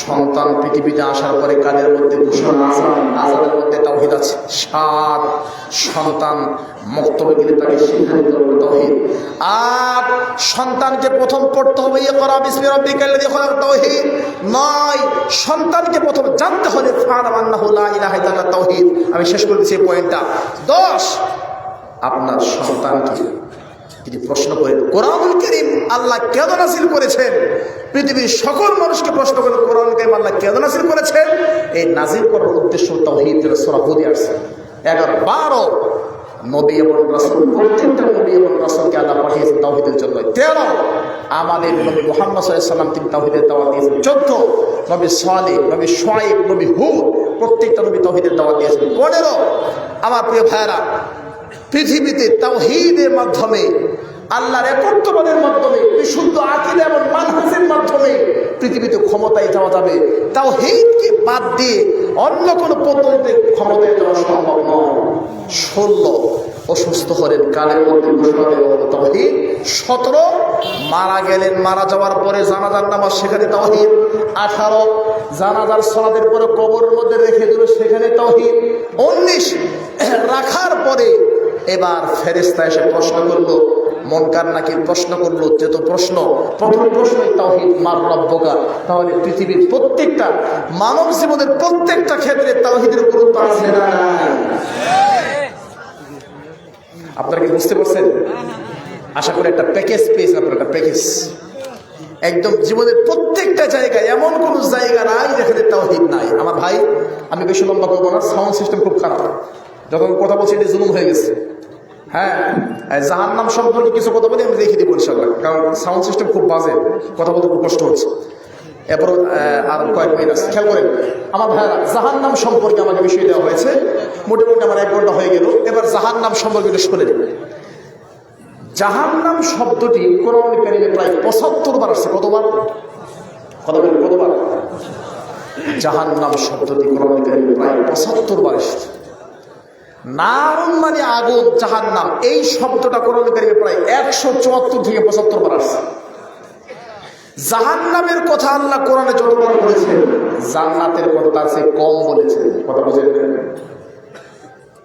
সন্তান পৃথিবীতে আসার পরে কাদের মধ্যে ঘোষণা আছে, আযানের মধ্যে তাওহীদ আছে। সাত, সন্তান মক্তবে গেলে তাকে শিক্ষা দিতে হবে তাওহীদ। আট, সন্তানকে প্রথম পড়তে হবে ইকরা বিসমি রাব্বিকাল্লাযী খালাক তাওহীদ। নয়, সন্তানকে প্রথম জানতে হবে ফা'লাম আন্নাহু লা ইলাহা ইল্লাল্লাহ তাওহীদ। আমি শেষ করে দিচ্ছি এই পয়েন্টটা। 10, আপনার সন্তানকে যদি প্রশ্ন করেন কোরআনুল কারীম আল্লাহ কেন নাযিল করেছেন, পৃথিবীর সকল মানুষকে প্রশ্ন করেন কোরআনুল কারীম আল্লাহ কেন নাযিল করেছেন, এই নাযিল করার উদ্দেশ্য তাওহীদ। সূরা হুদে আসছে। 11, 12 নবী এবং রাসূল, প্রত্যেকটা নবী এবং রাসূলকে আল্লাহ পাঠিয়েছেন তাওহীদের জন্য। 13 আমাদের নবী মুহাম্মদ সাল্লাল্লাহু আলাইহি ওয়াসাল্লাম তিনি তাওহীদের দাওয়াত দিয়েছেন। 14 নবী সালেহ, নবী শুআয়ব, নবী হুদ প্রত্যেকটা নবী তাওহীদের দাওয়াত দিয়েছেন। 15 আমার প্রিয় ভাইরা, পৃথিবীতে তাওহীদের মাধ্যমে, আল্লাহর একত্ববাদের মাধ্যমে, বিশুদ্ধ আকীদা এবং মানহাজের মাধ্যমে পৃথিবীতে ক্ষমতায় যাওয়া যাবে। তাওহীদকে বাদ দিয়ে অন্য কোনো পদ্ধতিতে ক্ষমতায় যাওয়া সম্ভব নয়। 16 অসুস্থ হলেন, কালের মধ্যে ঘোষণা দেওয়া হলো তাওহীদ। 17 মারা গেলেন, মারা যাওয়ার পরে জানাজার নামাজ, সেখানে তাওহীদ। 18 জানাজার সালাতের পরে কবরের মধ্যে রেখে দিল, সেখানে তাওহীদ। 19 রাখার পরে এবার ফেরেশতা এসে প্রশ্ন করলো, মুনকার নাকির প্রশ্ন করলো, যে তো প্রশ্ন, প্রথম প্রশ্নই তাওহীদ, মার রব্বুকা। তাহলে পৃথিবীর প্রত্যেকটা মানব জীবনের প্রত্যেকটা ক্ষেত্রে তাওহীদের গুরুত্ব আছে না নাই? আপনারা কি বুঝতে পারছেন? আশা করি একটা প্যাকেজ পেয়েছেন আপনারা, একটা প্যাকেজ একদম জীবনের প্রত্যেকটা জায়গায়। এমন কোনো জায়গা নাই যেখানে তাওহীদ নাই। আমার ভাই, আমি বেশি লম্বা করবো না, সাউন্ড সিস্টেম খুব খারাপ, যখন কথা বলছি এটা জুলুম হয়ে গেছে। হ্যাঁ, জাহান্নাম সম্পর্কে কিছু কথা বলি, আমি দেখিয়ে দিব ইনশাআল্লাহ, কারণ সাউন্ড সিস্টেম খুব বাজে, কথা বলতে খুব কষ্ট হচ্ছে। এরপর আর কয়েক মিনিট আছে, খেয়াল করেন আমার ভাইরা। জাহান্নাম সম্পর্কে আমাকে বিষয় দেওয়া হয়েছে, মোটামুটি আমার 1 ঘন্টা হয়ে গেল। এবার জাহান্নাম সম্পর্কে একটু শুনে নেবেন। জাহান্নাম শব্দটি কোরআনুল কারীমে প্রায় 75 বার আসছে। কতবার? কতবার? জাহান্নাম শব্দটি কোরআনুল কারীমে প্রায় 75 বার এসেছে। নারুন মানে আগুন, জাহান্নাম এই শব্দটা কোরআনুল কারীমে প্রায় 174 থেকে 75 বার আসছে। জাহান্নামের কথা আল্লাহ কোরআনে যতবার বলেছেন, জান্নাতের কথা তার চেয়ে কম বলেছেন। কথা বুঝেন?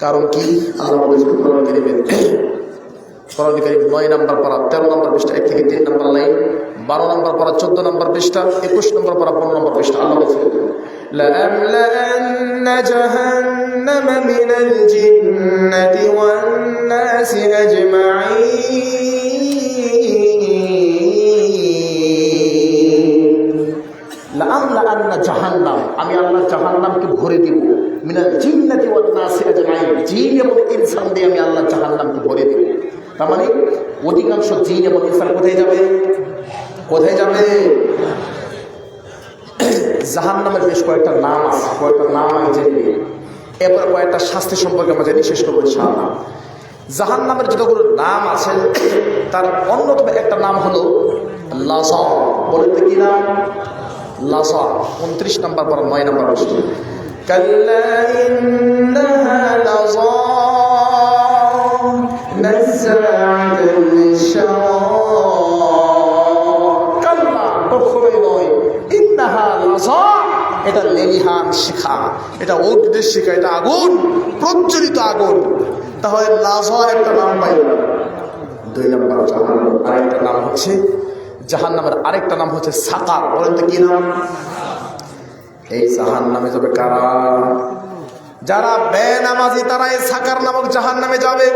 কারণ কি? আল্লাহ বলেছেন কোরআনুল কারীমে, কোরআনুল কারীম 9 নম্বর পারা 13 নম্বর পৃষ্ঠা 1 থেকে 3 নম্বর লাইন, 12 নম্বর পারা 14 নম্বর পৃষ্ঠা, 21 নম্বর পারা 15 নম্বর পৃষ্ঠা। আল্লাহ বলেছেন لأملأن جهنم من الجنة والناس أجمعين لأملأن جهنم আমি আল্লাহ জাহান্নামকে ভরে দিব, মিনাল জিন্নাতি ওয়ান নাসি আজমাইন জিন এবং ইনসান দিয়ে আমি আল্লাহ জাহান্নামকে ভরে দিব। তার মানে অধিকাংশ জিন এবং ইনসান কোথায় যাবে? কোথায় যাবে? জাহান্নামের বেশ কয়েকটা নাম আছে, কয়েকটা নাম আমি জেনে, এরপর কয়েকটা শাস্তি সম্পর্কে আমরা জানি, শেষ করবো ইনশাআল্লাহ। জাহান্নামের যতগুলো নাম আছে তার অন্যতম একটা নাম হলো লাযা। বলেন তো কি নাম? লাযা। 29 নম্বর পর 9 নম্বর আসছে, কাল্লা ইন্নাহা লাযা নাযাআতান লিশাওয়া। কাল্লা, কখনোই নয়, ইন্নাহা লাযা, এটা লেলিহান শিখা, এটা অগ্নির শিখা, এটা আগুন, প্রজ্বলিত আগুন। তাহলে লাযা একটা নাম পাই। 2 নম্বর জাহান্নাম আরেকটা নাম হচ্ছে, জাহান্নামের আরেকটা নাম হচ্ছে সাকার। বলেন তো কি নাম? এই জাহান্নামে যাবে কারা? যারা বেনামাজি, তারা এই সাকার নামক জাহান্নামে যাবে।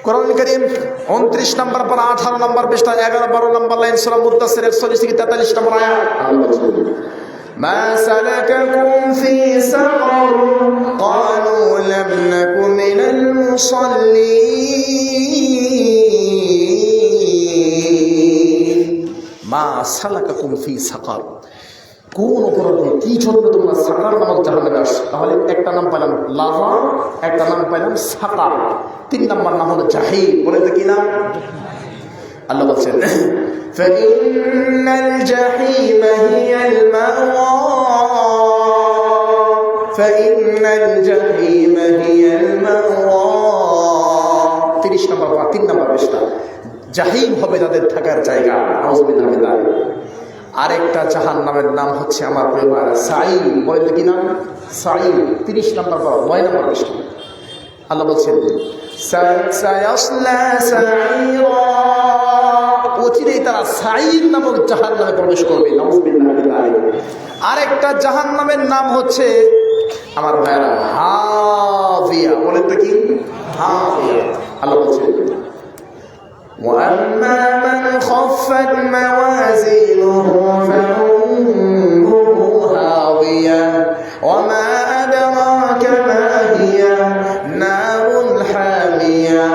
কোরআনুল কারীম 29 নম্বর পর 18 নম্বর পৃষ্ঠা 11-12 নম্বর লাইন, সূরা মুদ্দাসসির 41 থেকে 43 নম্বর আয়াত। মা সালাকাকুম ফি সাকার ক্বালু লাম নাকু মিনাল মুসাল্লিন। মা সালাকাকুম ফি সাকার, কোন অপরাধে, কি জন্য তোমরা সাকার নামক জাহান্নামে আসছো? তাহলে একটা নাম পেলাম লাযা, একটা নাম পেলাম সাকার, 3 নম্বর নাম হলো জাহিম। বলে তো কি নাম? আল্লাহ বলছেন ফাইন্নাল জাহিমা হিয়াল মাওয়া, ফাইন্নাল জাহিমা হিয়াল মাওয়া। 30 নম্বর বা 3 নম্বর পৃষ্ঠা। জাহিম হবে তাদের থাকার জায়গা। নাউযুবিল্লাহ। আরেকটা জাহান্নামের নাম হচ্ছে আমার প্রিয় ভাইরা সাঈর। বলেন তো কি নাম? সাঈর। 30 নম্বর পর 9 নম্বর পৃষ্ঠা আল্লাহ বলছেন সায়াসলা সাঈরা, অচিরেই তারা সাঈর নামক জাহান্নামে প্রবেশ করবে। নাউযুবিল্লাহ। আরেকটা জাহান্নামের নাম হচ্ছে আমার ভাইরা হাভিয়া। বলেন তো কি? হাভিয়া। আল্লাহ বলছেন وَأَمَّا مَنْ خَفَّتْ مَوَازِينُهُ فَأُمُّهُ هَاوِيَةٌ وَمَا أَدْرَاكَ مَا هِيَ نَارٌ حَامِيَةٌ।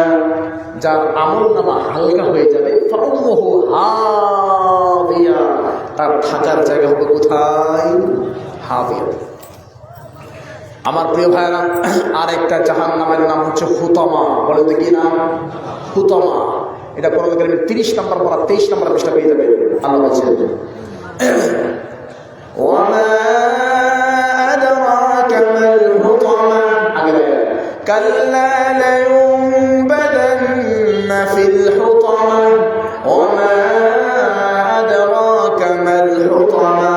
যার আমলনামা হালকা হয়ে যাবে, ফাউম্মুহু হাভিয়া, তার থাকার জায়গা হবে কোথায়? হাভিয়া। আমার প্রিয় ভাইরা, আরেকটা জাহান্নামের নাম হচ্ছে হুতামা। বলেন তো কি নাম? হুতামা। এটা কোরআন কারীমের 30 নম্বর পড়া 23 নম্বর পৃষ্ঠা পেয়ে যাবে। আল্লাহ বলছেন ওয়ামা আদরাকা মাল হুতামা, কাল্লা লায়ুনবাদান্না ফিল হুতামা ওয়ামা আদরাকা মাল হুতামা।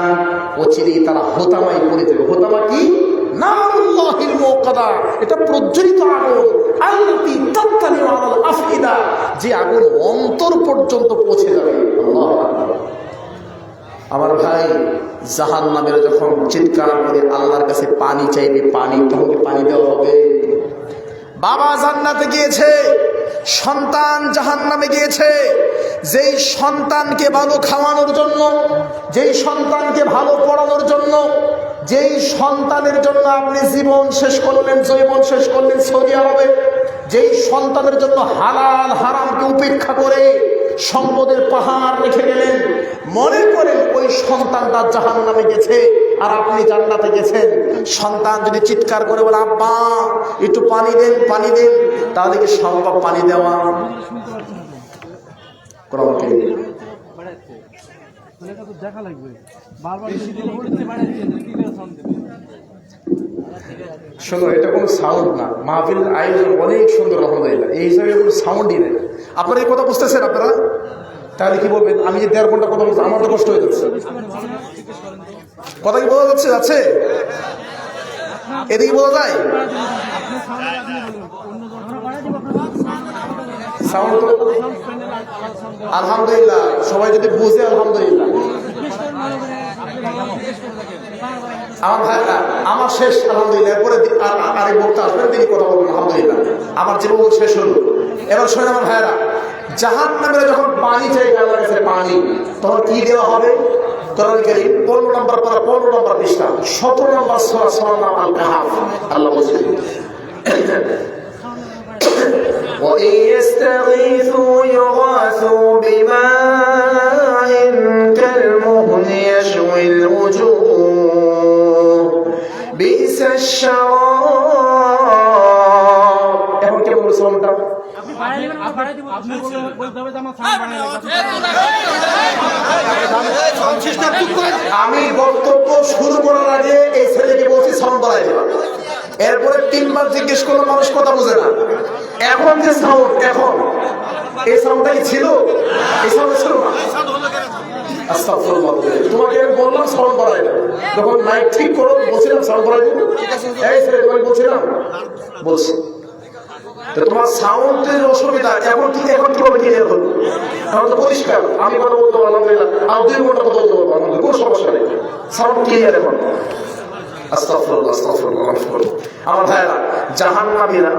অচিরেই তারা হুতামায় পড়ে যাবে। হুতামা কি? নারুল্লাহিল মুকাদ্দা, এটা প্রজ্বলিত আগুন। আল্লাতী তাত্তালিউ আলাল আফইদা, যে আগুন অন্তর পর্যন্ত পৌঁছে যাবে। আল্লাহু আকবার। আমার ভাই, জাহান্নামের যখন চিৎকার করে আল্লাহর কাছে পানি চাইবে, তখন পানি দেওয়া হবে? বাবা জান্নাতে গিয়েছে, সন্তান জাহান্নামে গিয়েছে। যেই সন্তানকে ভালো খাওয়ানোর জন্য, যেই সন্তানকে ভালো পড়ানোর জন্য, যেই সন্তানের জন্য আপনি জীবন শেষ করলেন, যৌবন শেষ করলেন সৌদি আরবে, যেই সন্তানের জন্য হালাল হারামকে উপেক্ষা করে সম্পদের পাহাড় রেখে গেলেন, মনে করেন ওই সন্তানটা জাহান্নামে গেছে আর আপনি জান্নাতে গেছেন। সন্তান যদি চিৎকার করে বলে আব্বা একটু পানি দেন, পানি দেন, তাহলে কি সম্ভব পানি দেওয়া? শোনো, এটা কোনো সাউন্ড না। মাহফিল আয়োজন অনেক সুন্দর, আলহামদুলিল্লাহ। এই হিসাবে কোনো সাউন্ডই নেই। আপনারা এই কথা বুঝতেছেন? আপনারা তাহলে কি বলবেন? আমি যে 1.5 ঘন্টা কথা বলছি, আমার তো কষ্ট হয়ে যাচ্ছে। কথা কি বোঝা যাচ্ছে? এদিকে বোঝা যায়? সাউন্ড তো আলহামদুলিল্লাহ, সবাই যদি বুঝে আলহামদুলিল্লাহ। আমার ভাইরা, আমার শেষ আলহামদুলিল্লাহ। এরপরে আরেক বক্তা আসবেন, তিনি কথা বলবেন আলহামদুলিল্লাহ। আমার জীবন শেষ হল। এবার শোনেন আমার ভাইরা, জাহান্নামে যখন পানি চাই আল্লাহর কাছে পানি, তখন কি দেওয়া হবে? কোরআন কারীম 15 নম্বর পারা 15 নম্বর পৃষ্ঠা 17 নম্বর সূরা সূরা নাম আল কাহফ। আল্লাহ বলেন وَإِن يَسْتَغِيثُوا يُغَاثُوا بِمَاءٍ كَالْمُهْلِ يَشْوِي الْوُجُوهَ بِئْسَ الشَّرَابُ। এখন কে বলছে ওটা? আমি বক্তব্য শুরু করার আগে এই ছেলেকে বলছি সাউন্ড বাড়াই দেবা। এরপরে 3 বার জিজ্ঞেস করলো, মানুষ কথা বোঝে না। এখন যে সাউন্ড, এখন এই সাউন্ডটা কি ছিল? এই সাউন্ড ছিল না। আস্তাগফিরুল্লাহ। তোমাকে আমি বললাম সাউন্ড বাড়াই দেবো, যখন মাইক ঠিক করো বলছিলাম সাউন্ড বাড়াই দেবো। এই ছেলে তোমাকে বলছিলাম, বলছি তো তোমার সাউন্ডের অসুবিধা। এখন কিভাবে ক্লিয়ার হলো? এখন তো পরিষ্কার। আমি কথা বলতে পারবো আলহামদুলিল্লাহ, আর 2 ঘন্টা কথা বলতে পারবো আলহামদুলিল্লাহ, কোনো সমস্যা নেই। সাউন্ড ক্লিয়ার এখন। আস্তাগফিরুল্লাহ, আস্তাগফিরুল্লাহ। আমার ভাইরা, জাহান্নামীরা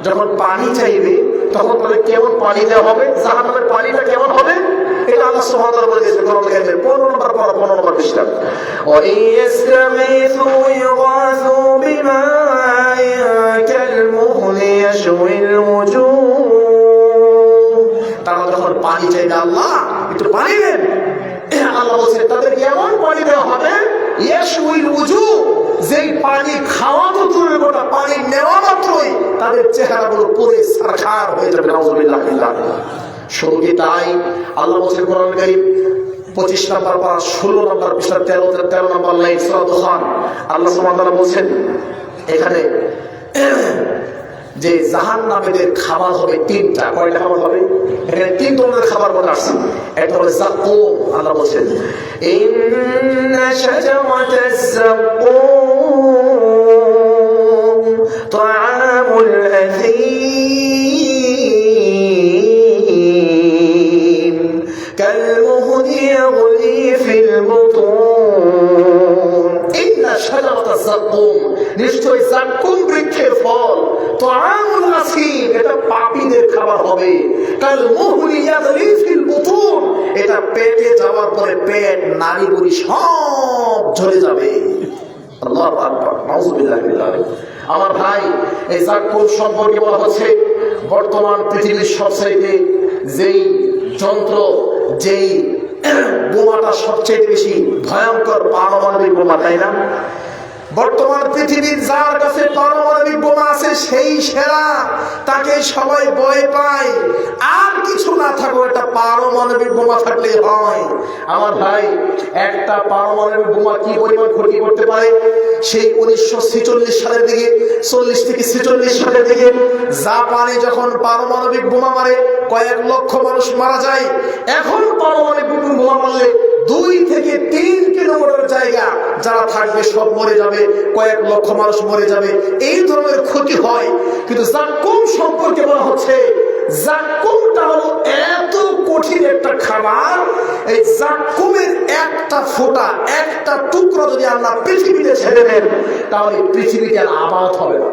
যখন পানি চাইবে, তখন তাদের কেমন পানি দেওয়া হবে? জাহান্নামের পানিটা কেমন হবে? এটা আল্লাহ সুবহানাহু ওয়া তাআলা বলে দিয়েছেন কোরআন কারীমের 15 নম্বর পারা 15 নম্বর পৃষ্ঠা। وَإِن يَسْتَغِيثُوا يُغَاثُوا بِمَاءٍ كَالْمُهْلِ يَشْوِي الْوُجُوهَ। তারা যখন পানি চাইবে, আল্লাহ একটু পানি দেন, আল্লাহ বলছেন তাদের কেমন পানি দেওয়া হবে? ইয়াশউইল উজু, যেই পানি খাওয়া তো দূরের কথা, পানি নেওয়া মাত্রই তাদের চেহারাগুলো পুরো সারখার হয়ে যাবে। নাউযুবিল্লাহ। সঙ্গী তাই আল্লাহ বলছেন কোরআন কারীম 25 নম্বর পারা 16 নম্বর পৃষ্ঠা 13 নম্বর লাইন সূরা দুখান। আল্লাহ সুবহানাহু ওয়া তাআলা বলছেন এখানে যে জাহান্নামীদের খাবার হবে তিনটা। কয়টা খাবার হবে? এখানে তিন ধরনের খাবার বলা আছে। একটা হলো যাকুম, আল্লাহ বলছেন ইন্না শাজারাতাজ যাকুম তাআমুল আথীম কালমুহলি ইয়াগলি ফিল বুতুন। ইন্না শাজারাতাজ যাকুম, নিশ্চয় যাকুম বৃক্ষের ফল, তাআমুল আথীম, এটা পাপীদের খাবার হবে, কালমুহলি ইয়াগলি ফিল বুতুন, এটা পেটে যাওয়ার পরে পেট নাড়িভুড়ি সব ঝরে যাবে। আল্লাহু আকবার, নাউযুবিল্লাহি মিনাল যালিক। আমার ভাই, এই যাকুম সম্পর্কে বলা হচ্ছে বর্তমান পৃথিবীর সবচাইতে যেই যন্ত্র, যেই বোমাটা সবচেয়ে বেশি ভয়ঙ্কর পারমাণবিক বোমা, তাই না? বর্তমান পৃথিবীর যার কাছে পারমাণবিক বোমা আছে সেই সেরা, তাকে সবাই ভয় পায়। আর কিছু না থাকো, একটা পারমাণবিক বোমা থাকলেই হয়। আমার ভাই, একটা পারমাণবিক বোমা কি পরিমাণ ক্ষতি করতে পারে সেই 1946 সালের দিকে, 40 থেকে 46 সালের দিকে জাপানে যখন পারমাণবিক বোমা মারে কয়েক লক্ষ মানুষ মারা যায়। এখন পারমাণবিক বোমা মারলে 2 থেকে 3 কিলোমিটার জায়গা যারা থাকবে সব মরে যাবে, কয়েক লক্ষ মানুষ মরে যাবে, এই ধরনের ক্ষতি হয়। কিন্তু যাকুম সম্পর্কে বলা হচ্ছে যাকুমটা হলো এত কঠিন একটা খাবার, এই যাকুমের একটা ফোঁটা, একটা টুকরো যদি আল্লাহ পৃথিবীতে ছেড়ে দেন তাহলে পৃথিবীতে আর আবাদ হবে না।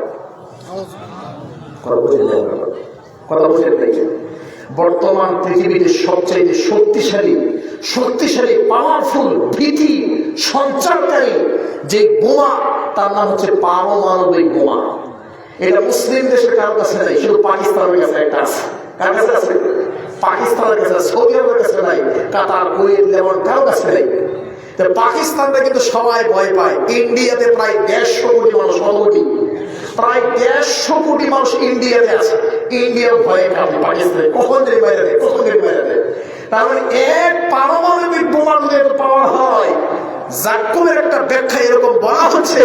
কথা বুঝে দেখেন, বর্তমান পৃথিবীতে সবচেয়ে শক্তিশালী পাওয়ারফুল ভীতি সঞ্চারকারী যে বোমা, তার নাম হচ্ছে পারমাণবিক বোমা। এটা মুসলিম দেশের কারোর কাছে নাই, শুধু পাকিস্তানের কাছে একটা আছে। কার কাছে আছে? পাকিস্তানের কাছে, সৌদি আরবের কাছে নাই, কাতার, কুয়েত, লেবানন কারোর কাছে নাই। পাকিস্তানটা কিন্তু সবাই ভয় পায়। ইন্ডিয়াতে প্রায় 150 কোটি মানুষ, প্রায় 150 কোটি মানুষ ইন্ডিয়াতে আছে। ইন্ডিয়ার ভয়ে কাঁপে পাকিস্তানে, কখন যদি বাইরে দেয়, কখন যদি বাইরে দেয়। তার মানে এক পারমাণবিক বোমা যদি এত পাওয়ার হয়, যাকুমের একটা ব্যাখ্যা এরকম বলা হচ্ছে,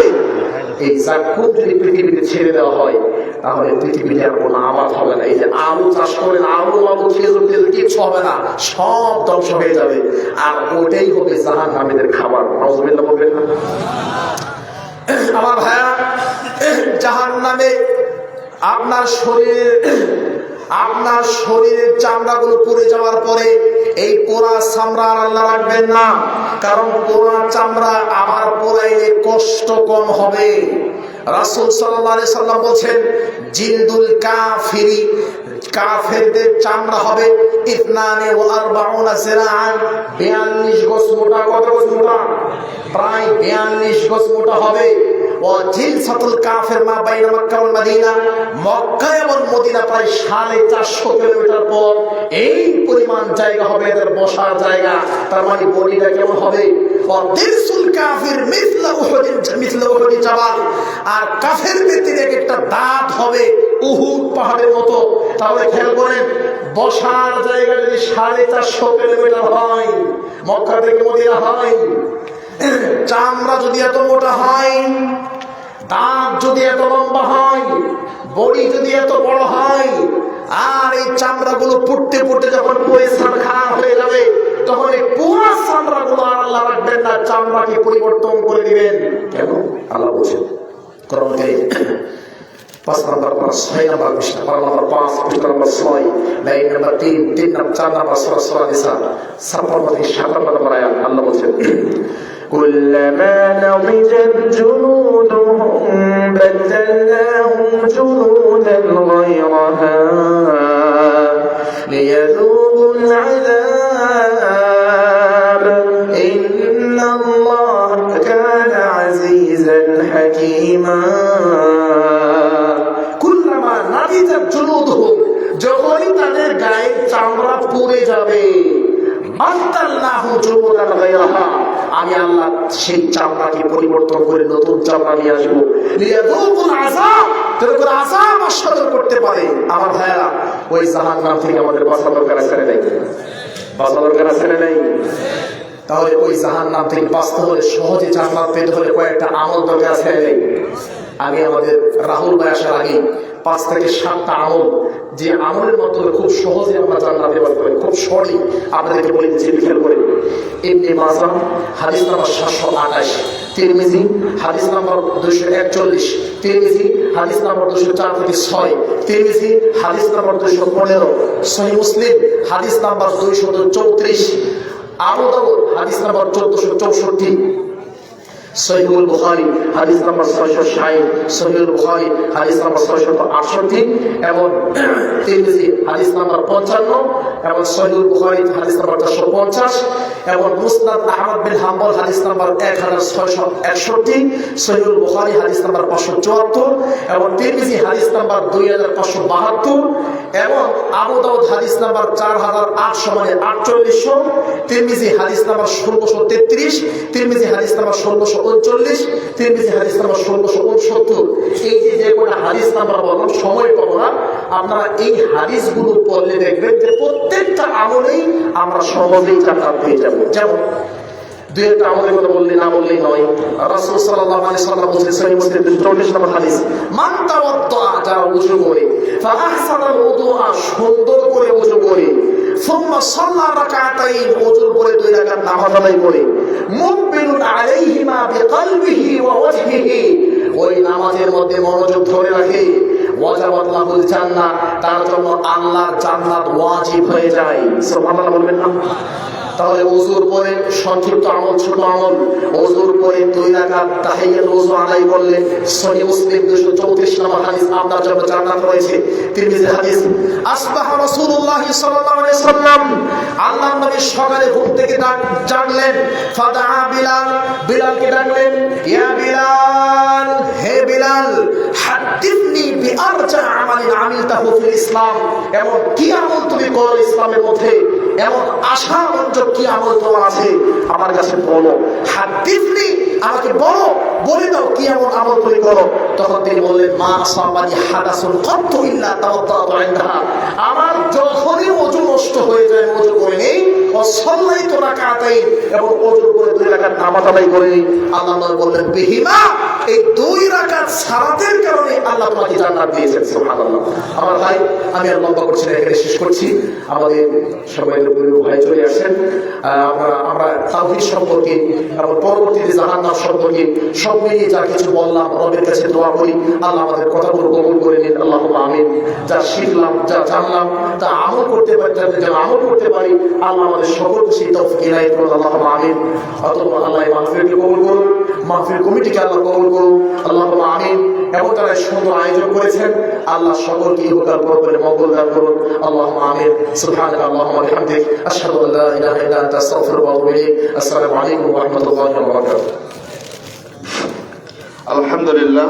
এই যাকুম যদি পৃথিবীতে ছেড়ে দেওয়া হয় তাহলে পৃথিবীতে আর কোনো আবাদ হবে না। এই যে আলু চাষ করেন, আলু খেজুর কিচ্ছু হবে না, সব ধ্বংস হয়ে যাবে। আর ওটাই হবে জাহান্নামীদের খাবার। নাউযুবিল্লাহ বলবেন না? আমার ভাইয়া, জাহান্নামে আপনার শরীরের চামড়াগুলো পুড়ে যাওয়ার পরে এই পোড়া চামড়া আর আল্লাহ রাখবেন না, কারণ পোড়া চামড়া আবার পোড়াইলে কষ্ট কম হবে। রাসূল সাল্লাল্লাহু আলাইহি সাল্লাম বলছেন জিলদুল কাফিরি, কাফেরদের চামড়া হবে 42 জিরাআন, 42 গজ মোটা। কত গজ মোটা? প্রায় 42 গজ মোটা হবে। ও জিলসাতুল কাফির মা বাইনা মক্কা ওয়াল মদিনা, মক্কা এবং মদিনা প্রায় 450 কিলোমিটার পর এই পরিমাণ জায়গা হবে এদের বসার জায়গা। তার মানে বডিটা কেমন হবে? ও দিলসুল কাফির মিছলা উহুদ জাবাল, আর কাফের ভিতরে একটা দাঁত হবে উহুদ পাহাড়ের মতো। তাহলে খেয়াল করেন, বসার জায়গা যদি 450 কিলোমিটার হয়, মক্কা থেকে মদিনা হয়, চামড়া যদি এত মোটা হয়, দাঁত যদি এত লম্বা হয়, বডি যদি এত বড় হয়, আর এই চামড়াগুলো পুড়তে পুড়তে যখন পরিষ্কার খারাপ হয়ে যাবে, তখন এই পুরো চামড়াগুলো আর আল্লাহ রাখবেন না, চামড়াকে পরিবর্তন করে দিবেন। কেন? আল্লাহ বলছেন কোরআনে 5 নম্বর 6 নম্বর পৃষ্ঠা, 5 পৃষ্ঠা নম্বর 6, লাইন নম্বর 3 নম্বর 4 নম্বর সূরা নিসা 57 নম্বর আয়াত। আল্লাহ বলছেন كلما نضجت جلودهم بدلناهم جلودا غيرها ليذوقوا العذاب إن الله كان عزيزا حكيما كلما نضجت جلودهم, যখনই তাদের গায়ের চামড়া পুড়ে যাবে, আমি আল্লাহ সেই চামড়াকে পরিবর্তন করে নতুন চামড়া নিয়ে আসবো, আযাব আস্বাদন করতে পারে। আমার ভাইয়েরা, ওই জাহান্নাম থেকে আমাদের বাঁচা দরকার আছে না নাই? বাঁচা দরকার আছে না নাই? তাহলে ওই জাহান্নাম থেকে বাঁচতে হলে, সহজে জান্নাত পেতে হলে কয়েকটা আমল দরকার আছে। আগে আমাদের রাহুল ভাই আসার আগে 5 থেকে 7টা আমল, যে আমলের মাধ্যমে খুব সহজে আমরা জান্নাতে পেতে পারি, খুব সহজেই আপনাদেরকে বলে দিচ্ছি, খেয়াল করে। ইবনে মাজাহ হাদিস নাম্বার 728, তিরমিজি হাদিস নাম্বার 241, তিরমিজি হাদিস নাম্বার 204 থেকে 6, তিরমিজি হাদিস নাম্বার 215, সহিহ মুসলিম হাদিস নাম্বার 234, আবু দাউদ হাদিস নাম্বার 1464, সহিহুল বুখারী হাদিস নাম্বার 660, সহিহুল বুখারী হাদিস নাম্বার 668 এবং তিরমিজি হাদিস নাম্বার 55 এবং সহিহুল বুখারী হাদিস নাম্বার 450 এবং মুসনাদ আহমদ বিন হাম্বল হাদিস নাম্বার 1661, সহিহুল বুখারী হাদিস নাম্বার 574 এবং তিরমিজি হাদিস নাম্বার 2572 এবং আবু দাউদ হাদিস নাম্বার 4848, তিরমিজি হাদিস নাম্বার 1633, তিরমিজি হাদিস নাম্বার 1639, তিরমিজি হাদিস নাম্বার 1669। এই যে কোটা হাদিস নাম্বার বললাম, সময় পাবো না, আপনারা এই হাদিসগুলো পড়লে দেখবেন যে প্রত্যেকটা আমলেই আমরা সহজেই জান্নাত পেয়ে যাব। যেমন দুই একটা আমলের কথা বললে না বললেই নয়। রাসূল সাল্লাল্লাহু আলাইহি ওয়াসাল্লাম বলেছেন, সহিহ মুসলিম 34 নম্বর হাদিস, মান তাওয়াদ্দা, যারা ওযু করে, ফাআহসানাল উযুআ, সুন্দর করে ওযু করে, সুম্মা সাল্লা রাকাতাইন, ওযুর পরে 2 রাকাত নামাজ আদায় করে, মুকবিলুন আলাইহিমা বিকলবিহি ওয়া ওয়াজহিহি, ওই নামাজের মধ্যে মনোযোগ ধরে রাখে, ওয়াজাবাত লাহুল জান্নাহ, তার জন্য আল্লাহর জান্নাত ওয়াজিব হয়ে যায়। সুবহানাল্লাহ বলবেন না? তাহলে ওযুর পরে সংক্ষিপ্ত আমল, ছোট আমল, ওযুর পরে 2 রাকাত তাহিয়াতুল ওযু আদায় করলে সহিহ মুসলিম 234 নম্বর হাদিস, আপনার জন্য জান্নাত রয়েছে। তিরমিজি হাদিস, আসবাহা রাসূলুল্লাহ সাল্লাল্লাহু আলাইহি ওয়াসাল্লাম, আল্লাহর নবী সকালে ঘুম থেকে জাগলেন, ফাদা বিলাল, বিলালকে ডাকলেন, ইয়া বিলাল, হে বিলাল, হাদিসনি বিআরজা আমালিন আমিলতাহু ফিল ইসলাম, এমন কি আমল তুমি করো ইসলামের মধ্যে, এমন আশাব্যঞ্জক কি আমল তোমার আছে, আমার কাছে বলো। হাদিসনি, আমাকে বলো, বলে দাও কি এমন আমল তুমি করো। তখন তিনি বললেন, মা আসাবানি হাদাসুন কাত্তু ইল্লা তাওয়াদ্দাতু ইনদাহা, আমার যখনই ওযু নষ্ট হয়ে যায়, ওযু করে নেই, ও সাল্লাইতু রাকাতাইন, এবং ওযু করে 2 রাকাত নামাজ আদায় করে নেই। আল্লাহ নবী বললেন, বিহিমা, এই 2 রাকাত সালাতের কারণে আল্লাহ তোমাকে জান্নাত দিয়েছেন। সুবহানাল্লাহ। আমার ভাই, আমি আর লম্বা করছি না, এখানে শেষ করছি। আমাদের সবাই ভাই চলে আসেন। আমরা তাওহীদ সম্পর্কে এবং পরবর্তীতে জাহান্নাম সম্পর্কে সব মিলিয়ে যা কিছু বললাম, রবের কাছে দোয়া করি আল্লাহ আমাদের কথাগুলো কবুল করে নিন, আল্লাহুম্মা আমিন। যা শিখলাম, যা জানলাম, তা আমল করতে পারি, যেন আমল করতে পারি, আল্লাহ আমাদের সকলকে সেই তৌফিক ইনায়েত করুন, আল্লাহুম্মা আমিন। অতঃপর আল্লাহ মাহফিলকে কবুল করুন, মাহফিল কমিটিকে আল্লাহ কবুল করুন, আল্লাহুম্মা আমিন। এবং তারা সুন্দর আয়োজন করেছেন, আল্লাহ সকলকে ইহকাল পরকালে মঙ্গল দান করুন, আল্লাহুম্মা আমিন। সুবহানাকা আল্লাহুম্মা ওয়া বিহামদিক, আশহাদু আল্লা ইলাহা ইল্লা আনতা, আস্তাগফিরুকা ওয়া আতুবু ইলাইক। আসসালামু আলাইকুম ওয়া রাহমাতুল্লাহি ওয়া বারাকাতুহু। আলহামদুলিল্লাহ।